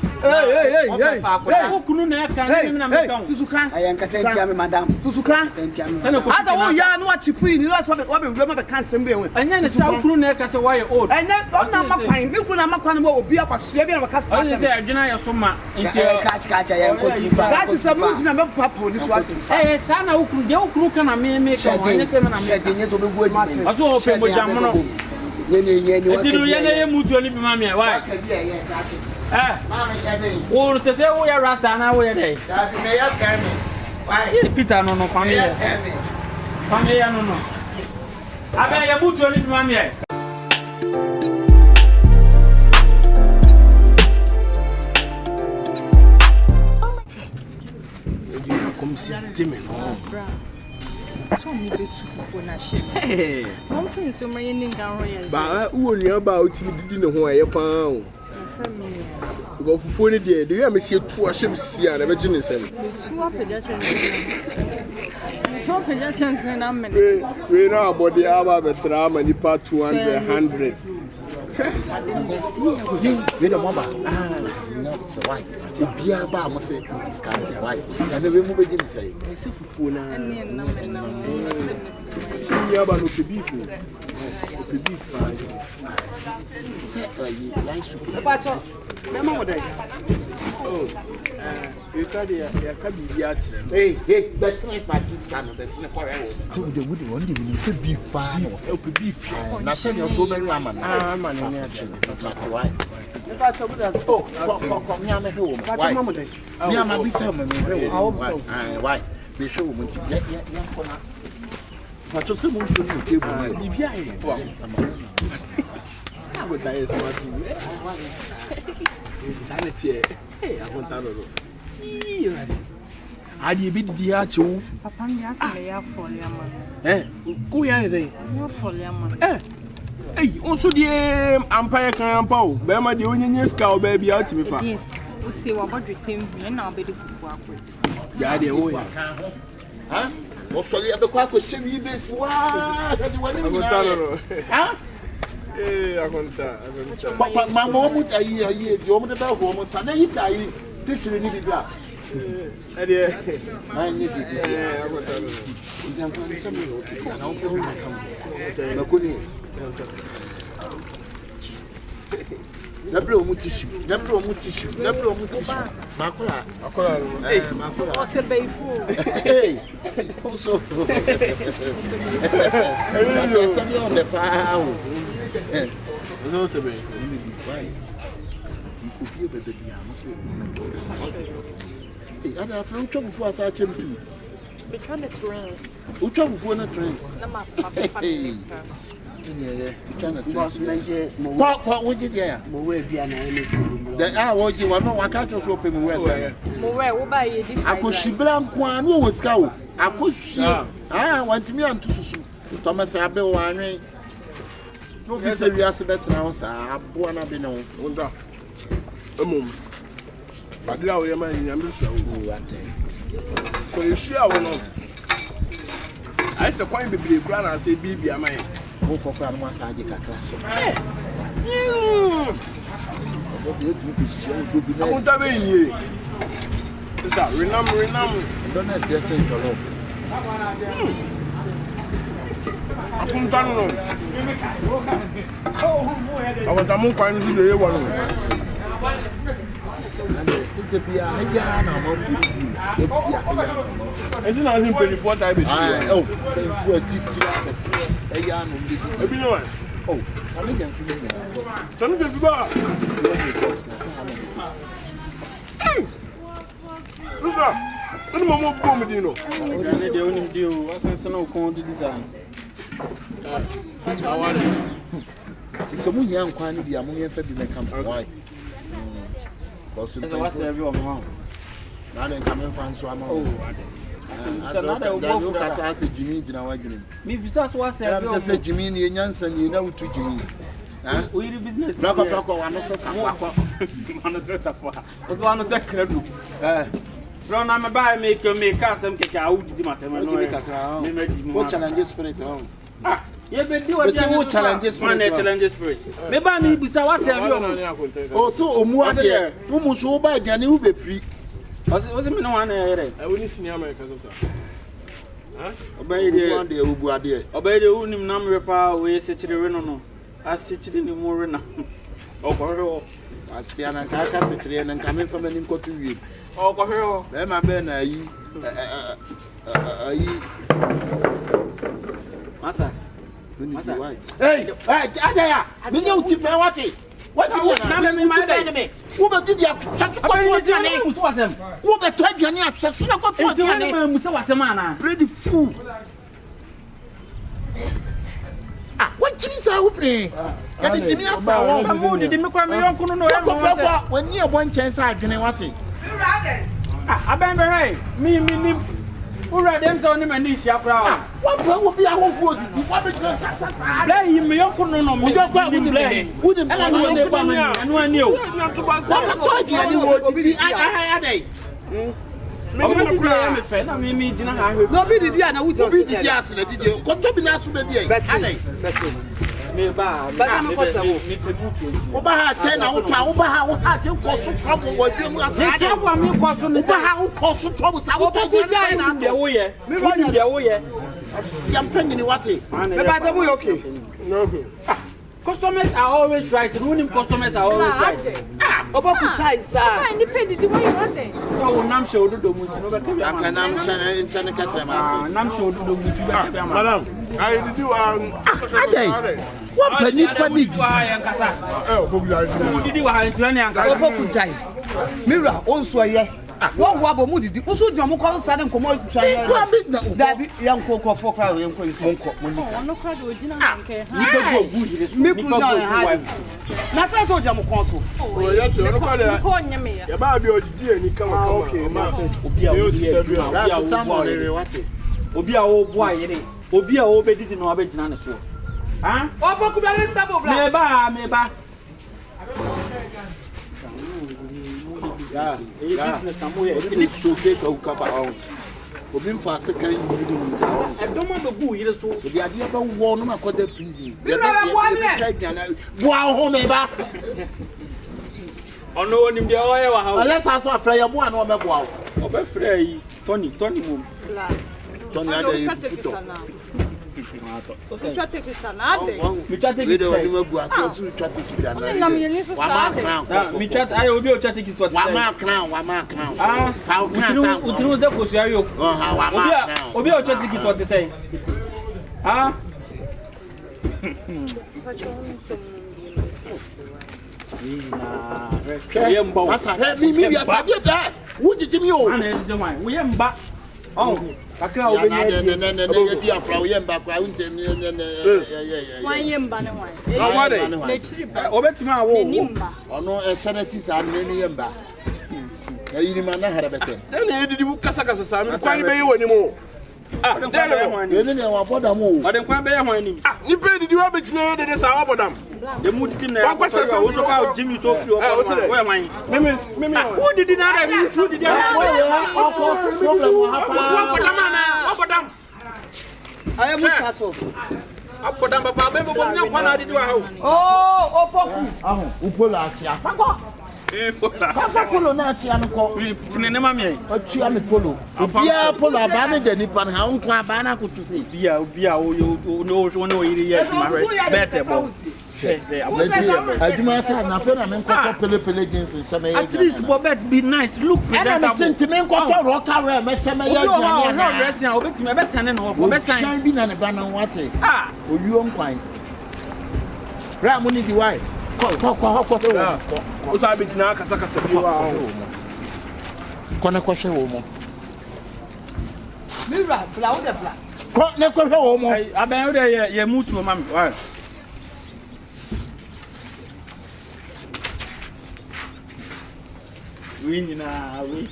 Speaker 8: okunu na ka ni na me kan
Speaker 4: susuka
Speaker 6: ayan ka sentia me madam
Speaker 4: susuka
Speaker 6: sentia me
Speaker 4: ada wo ya no achipu ni no so wa be wura be kan sem be we
Speaker 8: anya ne sa okunu na ka se wa ye old
Speaker 4: anya na makwan be kunu na makwan mo obi akwasua bi na ka fa
Speaker 8: cha say adwena ye so ma
Speaker 6: nti ka ya ko tu fa
Speaker 4: that is a muti na me papa ni so ati
Speaker 8: sa na okunu de okunu ka na me ka anya se me na me
Speaker 6: shede nye to be gu adi
Speaker 8: aso o pe mo jam no
Speaker 6: ye wa
Speaker 8: ke ye mutu ni bi ma me why
Speaker 6: mama shede
Speaker 8: wo se se wo ya rasta na wo ye dey
Speaker 6: me ya kame why
Speaker 8: Peter no family no abe ye mutu ni bi ma me
Speaker 2: comme si demain
Speaker 5: So me be for na she. Mom fin so my ning down royal.
Speaker 2: Ba wo ni aba o ti didi ne ho aye pan. Go fufu ni de you am see two ashem si a na be gine nsem.
Speaker 5: Two apeda chance na men.
Speaker 2: We na body aba betra ma nipa 200 100.
Speaker 1: We the mama. No, why? Ti bia ba mo say discount why? Na we mu be gine say.
Speaker 2: Se fufu na.
Speaker 5: Na men na.
Speaker 2: Ni aba no se beef. The beef party.
Speaker 1: Say you like soup.
Speaker 2: Oh, you can't be at.
Speaker 1: Hey, that's not party stand. That's not for everyone. So the wood one day we say beef fan or help beef. Na say you so very man.
Speaker 2: Man in
Speaker 1: That's why. Oh, come here me home. Why? Me am be say me why? Me show me yeah for na. But you say mo show me table na. Bibia here. I would die smart.
Speaker 2: Sanity. Hey, I want that. I did be the archer.
Speaker 5: Papa, yes, me ya for yaman.
Speaker 2: Go ya there.
Speaker 5: No for yaman.
Speaker 2: Hey, also the Empire can pow. Bema the onion scow baby out to me.
Speaker 5: Yes, would say what you say, and I'll be the work with.
Speaker 2: Yeah, the way.
Speaker 1: Huh? Also, you have a quack with Chevy this. Wow, huh?
Speaker 2: I want that.
Speaker 1: But my mom would a year, you want about woman, and I hit I this really be black. I need it. I want Nebro mutissue. Makula. Hey, Makula.
Speaker 5: What's a bayful?
Speaker 1: Hey, also. Somebody on the power.
Speaker 2: No, sir.
Speaker 1: Hey, I have no trouble for us. I came to.
Speaker 5: We're trying to twins.
Speaker 1: Who trouble for the trains?
Speaker 5: Hey.
Speaker 6: Boss Major,
Speaker 1: What would you get?
Speaker 6: Mowe Biana, anything.
Speaker 1: The hour you want no, I can't just open my way.
Speaker 5: More, buy it.
Speaker 1: I could see Blanc one who was cow. I could see. I want me on to Thomas Abbey one. No, be serious better now, sir. I'm born up in a mum. But now you're my young so you see, I will not. I said, quite be grand and say, Baby, am I? Oh, Papa, I must have a class. I won't have any year. Remember, don't have this in your love. I can't tell you. I want a more kind of the one. I didn't ask him 24 times. Oh, 24 times. Oh, something can feel it. Something can feel it. Hey! Look at the moment of Comedino.
Speaker 8: The only deal was no quantity design.
Speaker 1: I want it. Some young quantity among your family come from why. What's
Speaker 8: everyone wrong?
Speaker 1: Now then, coming from so I'm all. I said, Jimmy, you know, me besides what I said, Jimmy, Yanson, you know, to Jimmy. We do business. Block of one of us.
Speaker 8: From I'm a buy maker, make us some cacao. What
Speaker 1: challenges spirit?
Speaker 8: Ah, you been doing challenges spirit. Maybe I mean, besides what
Speaker 1: oh, so, who so by Granny will be free.
Speaker 8: Was it no one? I
Speaker 2: wouldn't see America.
Speaker 8: Obey the unim number power, we sit to the Reno. I sit in the more now. Oh,
Speaker 1: I see an Akabenezer and coming from an inco to you.
Speaker 8: Oh,
Speaker 1: then my Ben,
Speaker 8: Massa.
Speaker 1: Hey, Adaya, I know you pay what it. What do you want? Who did you such a name? Who the 20 years? Such a name was a man. Pretty fool. Ah, what cheese are we playing? That is Jimmy. I'm moody. Didn't come around. When you have one chance, I can watch it.
Speaker 8: I remember, me. Ura dem so ni mani hia kra.
Speaker 1: What will be our good? What be just
Speaker 8: Play him yonko no me.
Speaker 1: We don't go with play. Wouldn't
Speaker 8: And I dey ba me. Anu ani o.
Speaker 1: What told you any word? I day.
Speaker 8: Me fe na me gina ha hwe.
Speaker 6: No be did you na wuti.
Speaker 1: Be did ya se did you. Ko to bi na so be dey.
Speaker 6: Bese.
Speaker 8: Me ba me ko se wo. Me prebutu.
Speaker 1: Oba ha say na wo twa oba ha wo ha de ko so trouble wo dwem asa.
Speaker 8: Se kwa me ko so ne
Speaker 1: oba ha wo ko so trouble sa wo to go say na
Speaker 8: de wo ye. Me ro ni de wo ye.
Speaker 1: Asiam panyini wate.
Speaker 6: Me ba ta mu okay.
Speaker 2: No.
Speaker 8: Customers are always right. Running customers are always right.
Speaker 6: Opoku chai sir.
Speaker 5: Fine, depend the way you want them.
Speaker 8: So nam she odo do muti no be ke
Speaker 1: Aka nam shana insane katra ma
Speaker 8: nam she odo do muti be ke ma.
Speaker 2: Madam, I did you
Speaker 1: Adey. What penny penny did?
Speaker 8: Who did you want to any anka?
Speaker 6: Opoku chai. Mira onso ye. Wọ́n wọ abọ̀ mú dìdí ó sójú ọmọ kọ́ sáré nǹkan mọ́ ìtura dàbí ya nkó fọ́ kọ́ra òye nkó ìsìn.
Speaker 5: Ọ̀nà kọ́ra di ojú náà nkẹ́.
Speaker 8: Nígbà tó ògùn yìí sùn.
Speaker 6: Mi kú náà ẹ̀ ha dì. Na sẹ́yìn tó jẹ́ mu kàn so.
Speaker 5: Nkọ́ ọ̀nyẹ́ mi ya.
Speaker 2: Yẹ bá bí òjijì ẹ̀ ní kama
Speaker 8: Obi a wo yẹ. Obi a wo bu ayere. Obi a wo be didi na obe gyina ne so. Ah?
Speaker 6: Opoku bẹ ní sábò bla.
Speaker 8: Me ba.
Speaker 1: Yeah.
Speaker 8: Business am we.
Speaker 1: It's so take o kaba on. Obi mfa se kan yi ni da.
Speaker 8: E don ma be bu yire so.
Speaker 1: Obi ade ba wo no ma ko da prison.
Speaker 6: Bi ra bo ami.
Speaker 1: Bo a ho me ba.
Speaker 8: Ono onim de o ye wa ha.
Speaker 1: Ala sa so afra ya bo a no me bo a.
Speaker 8: Obe frɛ yi Tony mom.
Speaker 1: Tony ade yi futo.
Speaker 5: Twa take it na ade.
Speaker 8: Mi twa take
Speaker 1: We
Speaker 8: it.
Speaker 1: do ni magu aso su twa take it na.
Speaker 5: Na me ni so sa ade.
Speaker 8: Mi twa ayo obi o twa take it what.
Speaker 1: Wa ma crown.
Speaker 8: Ah,
Speaker 1: Fa crown sa.
Speaker 8: Utinu ze ko sia yo.
Speaker 1: Ha wa ma crown.
Speaker 8: Obi o twa take it what say. Ah. Yemba.
Speaker 1: Asa mi bi asa da. Wo jiji mi o.
Speaker 8: Ana je wan. Wo yemba. Oh, kakra obi
Speaker 1: ne di Afrah wo yemba kwa unte mi ne.
Speaker 5: Wan yemba ne wan.
Speaker 1: Ne
Speaker 5: chiri ba.
Speaker 8: Obetima awo.
Speaker 5: Nimba.
Speaker 1: Ono esanati sa ne ni yemba. Na yiri ma na harabete.
Speaker 2: na edidi bu kasa sa mi kwan be yi wani mo. Ah,
Speaker 1: Yene ne wa boda mo.
Speaker 8: Ode kwan be ye hwan nim.
Speaker 2: ah, ni pe didi wa be kine de sa wa bodam.
Speaker 8: De mu didi na. Wo so fa Jimmy so fi o ko. Wo man.
Speaker 2: Mimi.
Speaker 8: Who did na da bi who did na.
Speaker 1: Problem wa hapa.
Speaker 8: Wo bodam na. Wo bodam.
Speaker 6: Ayo mu kaso.
Speaker 8: Abodam papa be bo nya kwan na didi wa ha.
Speaker 6: Oh, Opoku.
Speaker 1: Aho, upola ati afako. Papa polo na ati anko.
Speaker 8: Tinene ma me.
Speaker 1: Otua me polo. Bia polo aba ne de nipa na nko aba na kutu se.
Speaker 8: Bia o no yiri yes ma re. Better bo.
Speaker 1: Aduma ta na fe na me nko pele jeans nseme ya.
Speaker 8: At least Bobet be nice, look presentable.
Speaker 1: Ana me sentime nko to roka we me seme ya
Speaker 8: aduane. No rest ya obetime be tane no for be sign.
Speaker 1: Shan bi na ne ba na wate.
Speaker 8: Ah,
Speaker 1: Oyuo nkwan. Ra mo ni di why? Ko.
Speaker 2: O sa be kina kasa bi wa.
Speaker 1: Kona ko hwe wo mo.
Speaker 6: Mira, bla o de bla.
Speaker 1: Ko ne ko hwe wo mo.
Speaker 8: aben o de ye mutu o mami. Why? We ni na we.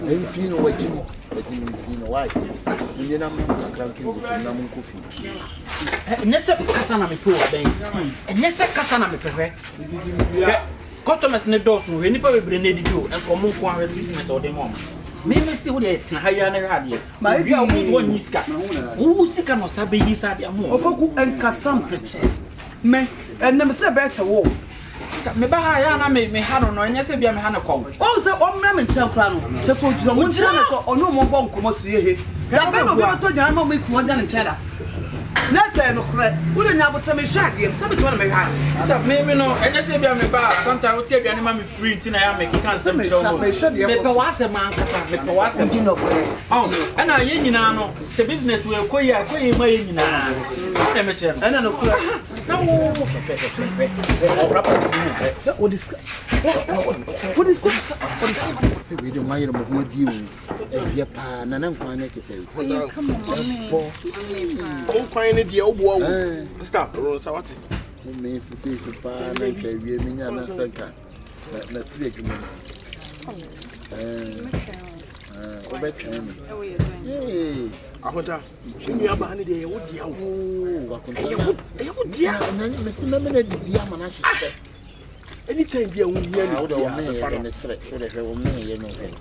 Speaker 1: Enfino wajini why? Ndi na mo akrantu na mo kofi.
Speaker 8: Nese kasa na me pe o ben. Nese kasa na me pehwe. Customers ne dosu we nipa bebre na didi o enso mo nko an treatment o de mo. Me see wo de tena ha ya na hade. Ma bi a wo so nyi sika. Wo sika no sabe yi sa de mo.
Speaker 6: Opoku enkasam peche. Me enem se be se wo.
Speaker 8: Me ba ha ya na me ha no enye se bia me ha na kwa.
Speaker 6: O se o mra me nchen kra no. Se fo jiro mo nchen na to ono mo bo nkomo si ehe. Da be no be to jana ma me ku wonja ne nchen da. Na se no kra. Wo de nya bota me hwade em. Sabe to na me ha.
Speaker 8: Stop me no enye se bia me ba sometimes o tie bia ne ma me free nti na ya me kan sem chiro mo. Me pe wa se man kasa me pe wa se.
Speaker 6: Ndi no kra.
Speaker 8: Oh, na ye nyina no se business we koyi ma ye nyina. Na me chere.
Speaker 6: Ana no kra.
Speaker 8: No.
Speaker 6: What is
Speaker 1: We don't mind mo di o. E bia pa na na nkwan na ke sei.
Speaker 5: Come on,
Speaker 2: O kwan ne de o bo wo. Stop, ro sa wati.
Speaker 1: Me say so pa na ka wie mi nya na sanka. na free adwuma obetwa me
Speaker 2: akonta ni aba ne de ye wodia wo
Speaker 1: akonta
Speaker 2: ye wodia
Speaker 1: na me se me na dia ma na hye
Speaker 2: anytime bi a wo hia ni
Speaker 1: wo de wo me ye ne sre wo de hwe wo me ye no hwe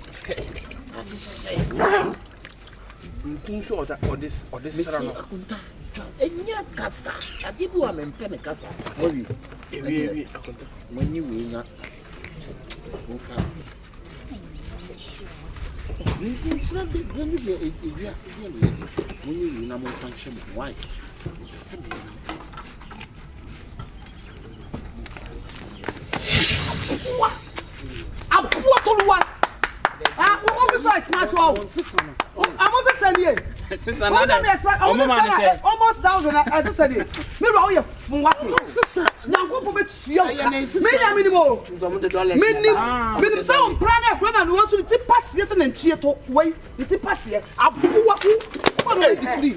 Speaker 2: nkun so odis sra no
Speaker 1: akonta enya kasa adibu a mempe ne kasa obi
Speaker 2: ewi akonta
Speaker 1: manyi we na wo fa ni sra de grande de ewi asede ne manyi we na mo fa hye mo why sabe
Speaker 4: Abuwa toluwa. Ah, wo be so smart wo. I'm over selling.
Speaker 8: Sister na de.
Speaker 4: Almost 1,000 as I said. Me ro ye fun what? Sister, Nyankopon be chia. Me na minimo. Minim say on brother no want to the pass yet na chia to wey. The pass here. Abuwa ku. Wo be di free.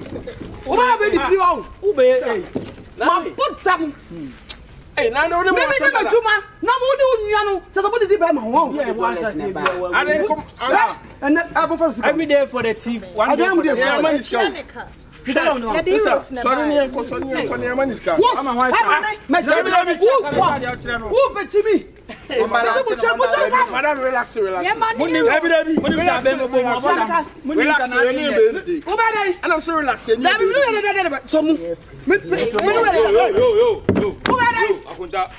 Speaker 4: Wo be di free wo. Wo be. Ma put them.
Speaker 2: Hey, na no
Speaker 4: me juma na mo de onua no se so body di be ma ho
Speaker 2: I didn't come
Speaker 4: and I go for
Speaker 8: every day for the thief. One day for the
Speaker 2: man is come. Sorry, ni ko man is come.
Speaker 8: Mama, why?
Speaker 4: Who bet me?
Speaker 2: Madam, relax.
Speaker 8: Relax.
Speaker 2: And I'm so relaxed.
Speaker 7: Akunta,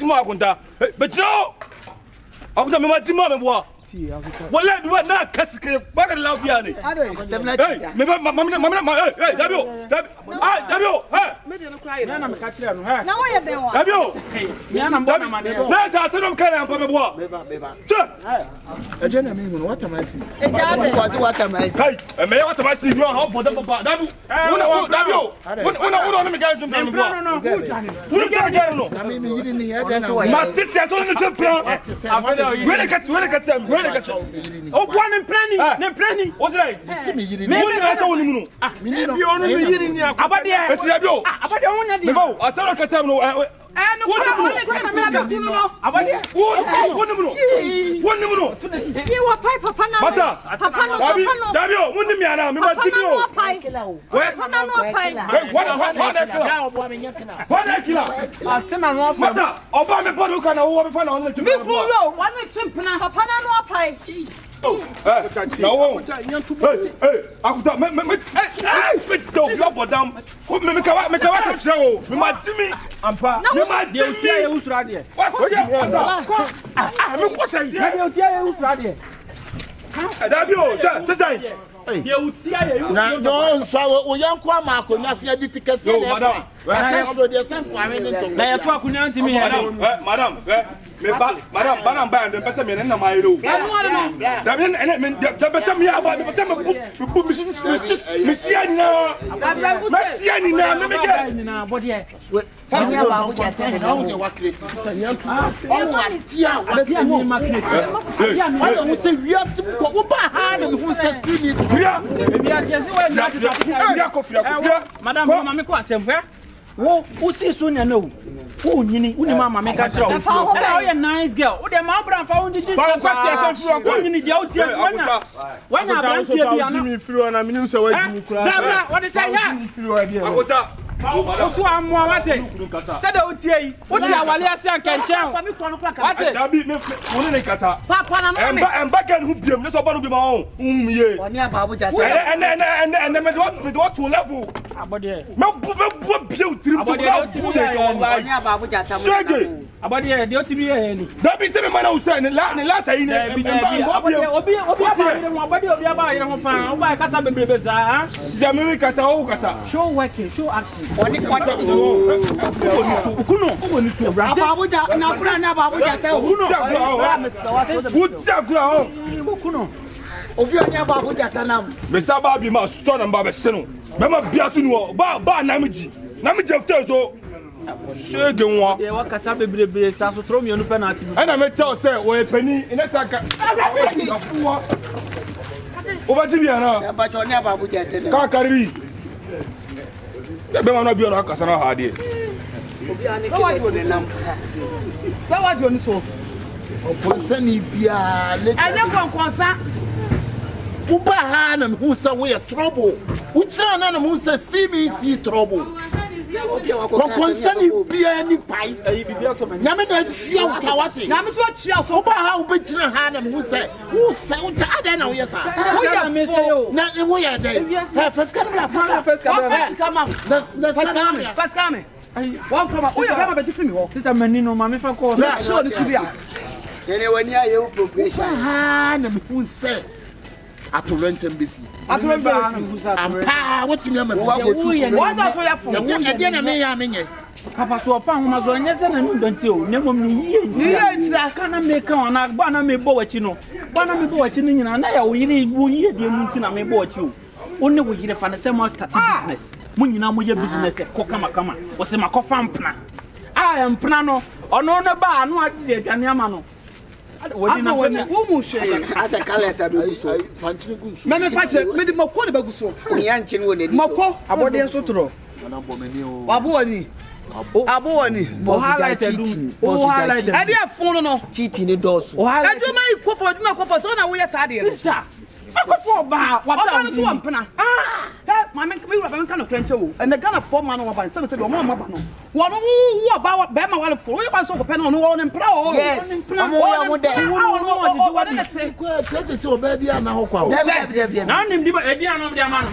Speaker 7: me akunta. But no. Akunta me majimo me boa. Wala duwa na kasike baka la biane. Hey, me hey, Dabio. Hey.
Speaker 8: Me dey no cry. Na me ka kire no, hey.
Speaker 5: Na wo ye den wa.
Speaker 7: Dabio.
Speaker 8: Me na mbo na mane.
Speaker 7: Na sa se no kare ampa me boa.
Speaker 1: Beba.
Speaker 7: Che.
Speaker 1: Eje na me hu what am I see?
Speaker 6: What am I see?
Speaker 7: Hey, me what am I see? You how for them papa. Dabio. Una me kare jumpa me boa.
Speaker 8: No.
Speaker 7: Una kare no.
Speaker 1: Na me yiri ni ya na.
Speaker 7: Ma tisi so no champion. Wele katem.
Speaker 8: Oh, one and planning. What's that?
Speaker 1: Me yiri ni.
Speaker 7: Me na sa woni mu no.
Speaker 1: Me ni no.
Speaker 2: Bi onu me yiri ni akwa.
Speaker 8: Abade.
Speaker 7: Dabio.
Speaker 8: Abade onya di.
Speaker 7: Me bo, asara katem no.
Speaker 5: You were pipe papa no. Papa no.
Speaker 7: Dabio, woni mi ana, me ma tibio.
Speaker 5: Papa no pipe.
Speaker 7: What killer?
Speaker 8: Atena no
Speaker 7: Masa, oba me podo kana wo me fa na ono tumi.
Speaker 4: Me fulo, one chimpna.
Speaker 5: Papa no pipe.
Speaker 7: No. Hey, akuta me so blabodam. Ko me ka wa ka tire o. Me ma timi ampa. Me ma
Speaker 8: de otia ye usura de.
Speaker 7: What ye? Me ko say.
Speaker 8: De otia ye usura de.
Speaker 7: Dabio, say.
Speaker 8: De otia ye usura.
Speaker 1: Na no so wo yanko ama akonya se adi tikase
Speaker 7: na. Yo, madam.
Speaker 1: Aka so de sen kwa we ni to.
Speaker 8: Na ye to akunya ntimi he.
Speaker 7: Madam, madam ba ndem pese me na mai ro. Da me da pese me aba me pese me sia ni na me get
Speaker 8: na body e.
Speaker 6: Fasi ya babu ja se
Speaker 1: na wo je wa creative. O wa tia wa
Speaker 8: Bia ni ma creative.
Speaker 1: wa wo se wiase ko wo ba ha na me hu se si ni.
Speaker 8: Bia je se we na
Speaker 7: fia kofia.
Speaker 8: Madam mama me ko asem hwe. Wo si so nya na wo nyini wo ni mama me ka tira wo. Eh o ye nice girl. Wo de ma bra fa wo ndi dis.
Speaker 7: Fa kwasi asem fia
Speaker 8: wo nyini je wo tie wanya bra tie bia na.
Speaker 2: Mi firi na minim se wa jimi kura.
Speaker 8: Bra wo de say ya.
Speaker 7: Akota.
Speaker 8: Otu amwa wate. Say de wo tie yi. Wo tie awale ase ankenchen. Wate.
Speaker 7: Dabi me woni ne kasa.
Speaker 4: Papa na no me.
Speaker 7: Emba gan hu biem ne so ba no bi ma ho. Ye.
Speaker 6: Oni ababu ja.
Speaker 7: And me do to level.
Speaker 8: Abode.
Speaker 7: Me bu biu trim so na bu de ko wallahi.
Speaker 6: Oni ababu ja ta.
Speaker 7: Shege.
Speaker 8: Abode de otimi ye ni.
Speaker 7: Dabi se me mana wo say ne last ayi ne.
Speaker 8: Obi aba ire ho abode obi aba ire ho pa. Oba kasa bebrebe za.
Speaker 7: Jamimi kasa o kasa.
Speaker 8: Show working, show action.
Speaker 6: Oni
Speaker 8: Ukuno. Woni so bra.
Speaker 6: ababu ja na kura na ababu ja ta.
Speaker 7: Wutia kura ho.
Speaker 8: Ukuno.
Speaker 6: Obi oni ababu ja ta nam.
Speaker 7: Me saba bi ma store na ba be se no. Be ma bia so no ba na mji. Na mji after so. Shege nwa.
Speaker 8: Ye wakasa bebrebe sa so tro mienu penalty.
Speaker 7: Ana me tell say wo epani ina saka. Oba ti bia na.
Speaker 6: Ba jo oni ababu ja ta.
Speaker 7: Ka karibi. Be ma no bia na kasa na ha de.
Speaker 6: Obi ani kile nam.
Speaker 4: Say what you so.
Speaker 1: Oponsani bia le.
Speaker 4: Anya konkonsa.
Speaker 1: Uba ha na who say we trouble. Utra na who say see me see trouble. Concern be any pie. Nyame na chia ukawati.
Speaker 4: Na me so chia so
Speaker 1: Uba ha ubegyina ha na who say ada na wo yesa. Na wo ya dey. First come.
Speaker 4: First come. One from who you have be free me wo.
Speaker 8: Sister Menino ma me fa call.
Speaker 4: Na show ni tu bia.
Speaker 6: Yene wani aye appropriation.
Speaker 1: Ha na me who say Atorrent embassy. Ampa what me am
Speaker 4: What's that for your phone?
Speaker 1: Ya na me ya menye.
Speaker 8: Papa so pa ho mazo nya se na nu donti o ne mom ni yie.
Speaker 4: Ni yie tira
Speaker 8: kana me ka ona gba na me bo wachi no. Gba na me bo wachi ni nyina na ya wo yire wo yie de mu nti na me bo wachi o. Onne wo yire fa na se mo start business. Mo nyina mo ye business ko kama. Wo se makofa mpna. Mpna no ono no ba anu agye adwane ama no.
Speaker 4: What did you say?
Speaker 6: As a colors are being so.
Speaker 4: Mamma Father, made the Moko Baguso.
Speaker 6: Yanchin will
Speaker 4: Moko, about the Sotro. Wabuani. Abuani.
Speaker 6: Highlighted.
Speaker 4: I did phone
Speaker 6: cheating the doors.
Speaker 4: I do my coffee, my coffee, so now we are sad. What to Pena? My man kind of French, and the gun of 4 man over 7 or more. One who about Bama while for you was so pen on one and pro. Yes,
Speaker 1: baby, and now.
Speaker 8: Now,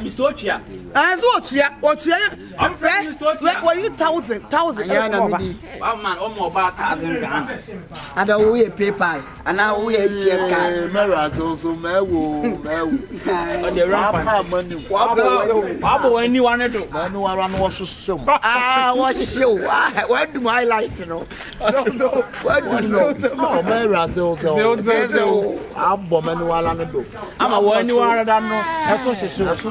Speaker 8: Mr. Chia.
Speaker 4: As what were you 1,000?
Speaker 8: Man, almost about 1,000.
Speaker 6: And I will paper, and now we have
Speaker 1: Maras also,
Speaker 8: the ramp money. Wabo anyone do.
Speaker 1: No one was to show.
Speaker 6: What's a show? What do I like to know? What do you know?
Speaker 1: Oh, Maras also. I'm woman while I'm a do.
Speaker 8: I'm a one you are done. That's what she show.
Speaker 6: That's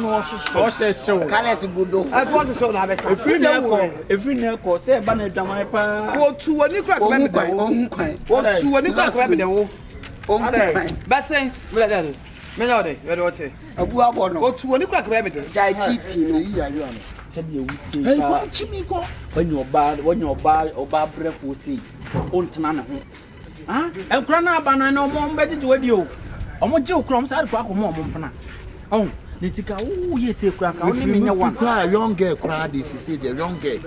Speaker 6: a good dog.
Speaker 4: That's what show.
Speaker 8: If you never say, Banner,
Speaker 4: go to a new crack. What to a new crack? But say, Melody, what say?
Speaker 6: A buabono.
Speaker 4: Go to a new crack.
Speaker 6: Jai cheating.
Speaker 8: When you're bad, or bad breath will see. Untanana. And Crana Banana no more better to you. I'm Joe Crumbs, I'll crack more. Oh, Nitika, oh, yes, you crack. Only mean one cry, young girl cry. This is the young girl.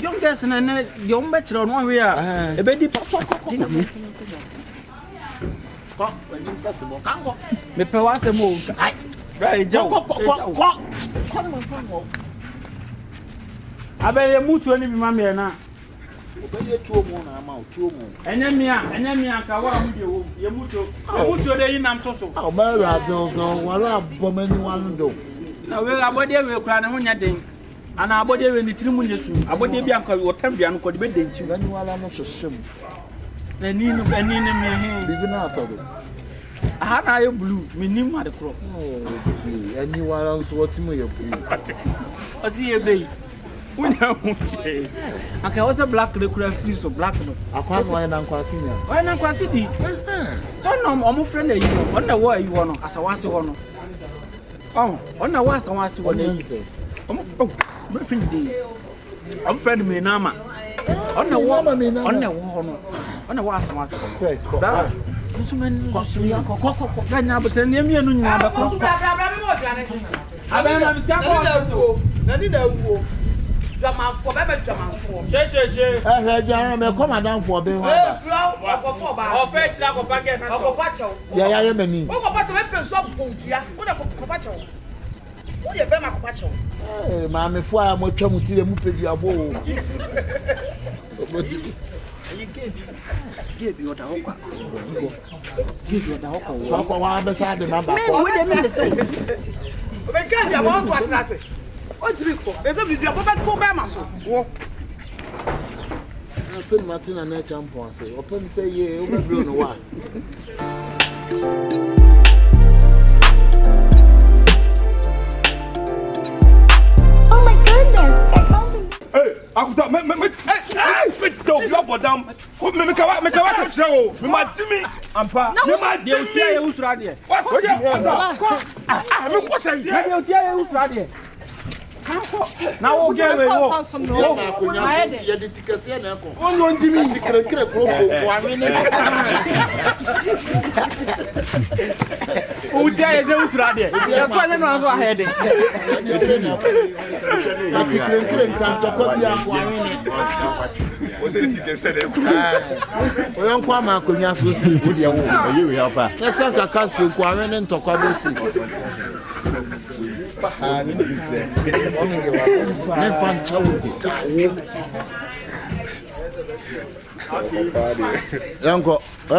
Speaker 8: Young girls and young bachelor on one way. A baby pop. Me pewase mo. Ai. Right, Joe. Abeye mutu ani bi mama na.
Speaker 1: Obeye tuo mu na ama tuo mu.
Speaker 8: Enyemia ka wa mu de wo. Ye mutu de yi nam to so.
Speaker 1: O ba ra zo wala bomani wanu do.
Speaker 8: Na we abode we kura na hunya den. Ana abode we ni tirimu nyesu. Abode bi anka wo tam bia no ko de be denchi.
Speaker 1: Gani wala no hwehwem.
Speaker 8: Na ni me he.
Speaker 1: Bibi na atado.
Speaker 8: Aha na ye blue, me nim ade kro.
Speaker 1: Oh, ani wala nso wotimo ye blue.
Speaker 8: Osi ye be. Unya muke. Aka was a black recruit free so black no.
Speaker 1: Akwa no na nkwasi nya.
Speaker 8: Why na nkwasi di? Don't know omo friend you know. On the war you no asawase ho no. Oh, on the war asawase ho no. Omo me friend di. Omo friend me na ma. On the war no. On the war asawase. Da. Nsumen ko. Ganya botan ne mi anu nyina ba ko. Abena biska ko.
Speaker 4: Na ni na wo. Jaman for bebe jaman for.
Speaker 8: She.
Speaker 1: Jaman me come madam for be.
Speaker 4: Okofo ba.
Speaker 8: O fe tira ko packet na so.
Speaker 4: Okofo chew.
Speaker 1: Ya mani.
Speaker 4: Okofo chew me fe so bodua. Wo de okofo chew. Wo de be ma okofo chew.
Speaker 1: Eh, ma me fo a mo twa mutire mu pedi abo o.
Speaker 6: Give you the hook.
Speaker 1: Kwa wa be sa de ma ba.
Speaker 6: Wo de me se.
Speaker 4: We can ya won to traffic. What do you call? If you do about 2 bema so. Wo.
Speaker 1: Na film Martin na champion say. Open say ye, o be blow no wa.
Speaker 9: Oh my goodness.
Speaker 7: Hey, akuta hey, so blabodam. Me ka wa tire o. Me ma timi ampa. Me ma
Speaker 8: de otia ye usura de.
Speaker 7: What? Me ko say.
Speaker 8: De otia ye usura de. na wo get we wo
Speaker 1: ya de tikase na ko onyo njimi tikere krofo kwa mene
Speaker 8: o dia eze usura de ya to le no so ahede
Speaker 1: tikere kanso ko bia kwa mene
Speaker 7: o se tikase de ko
Speaker 1: o yon kwa ma akonya so si dia wo ayi we afa na san kaka so kwa mene ntokwa be si Yanko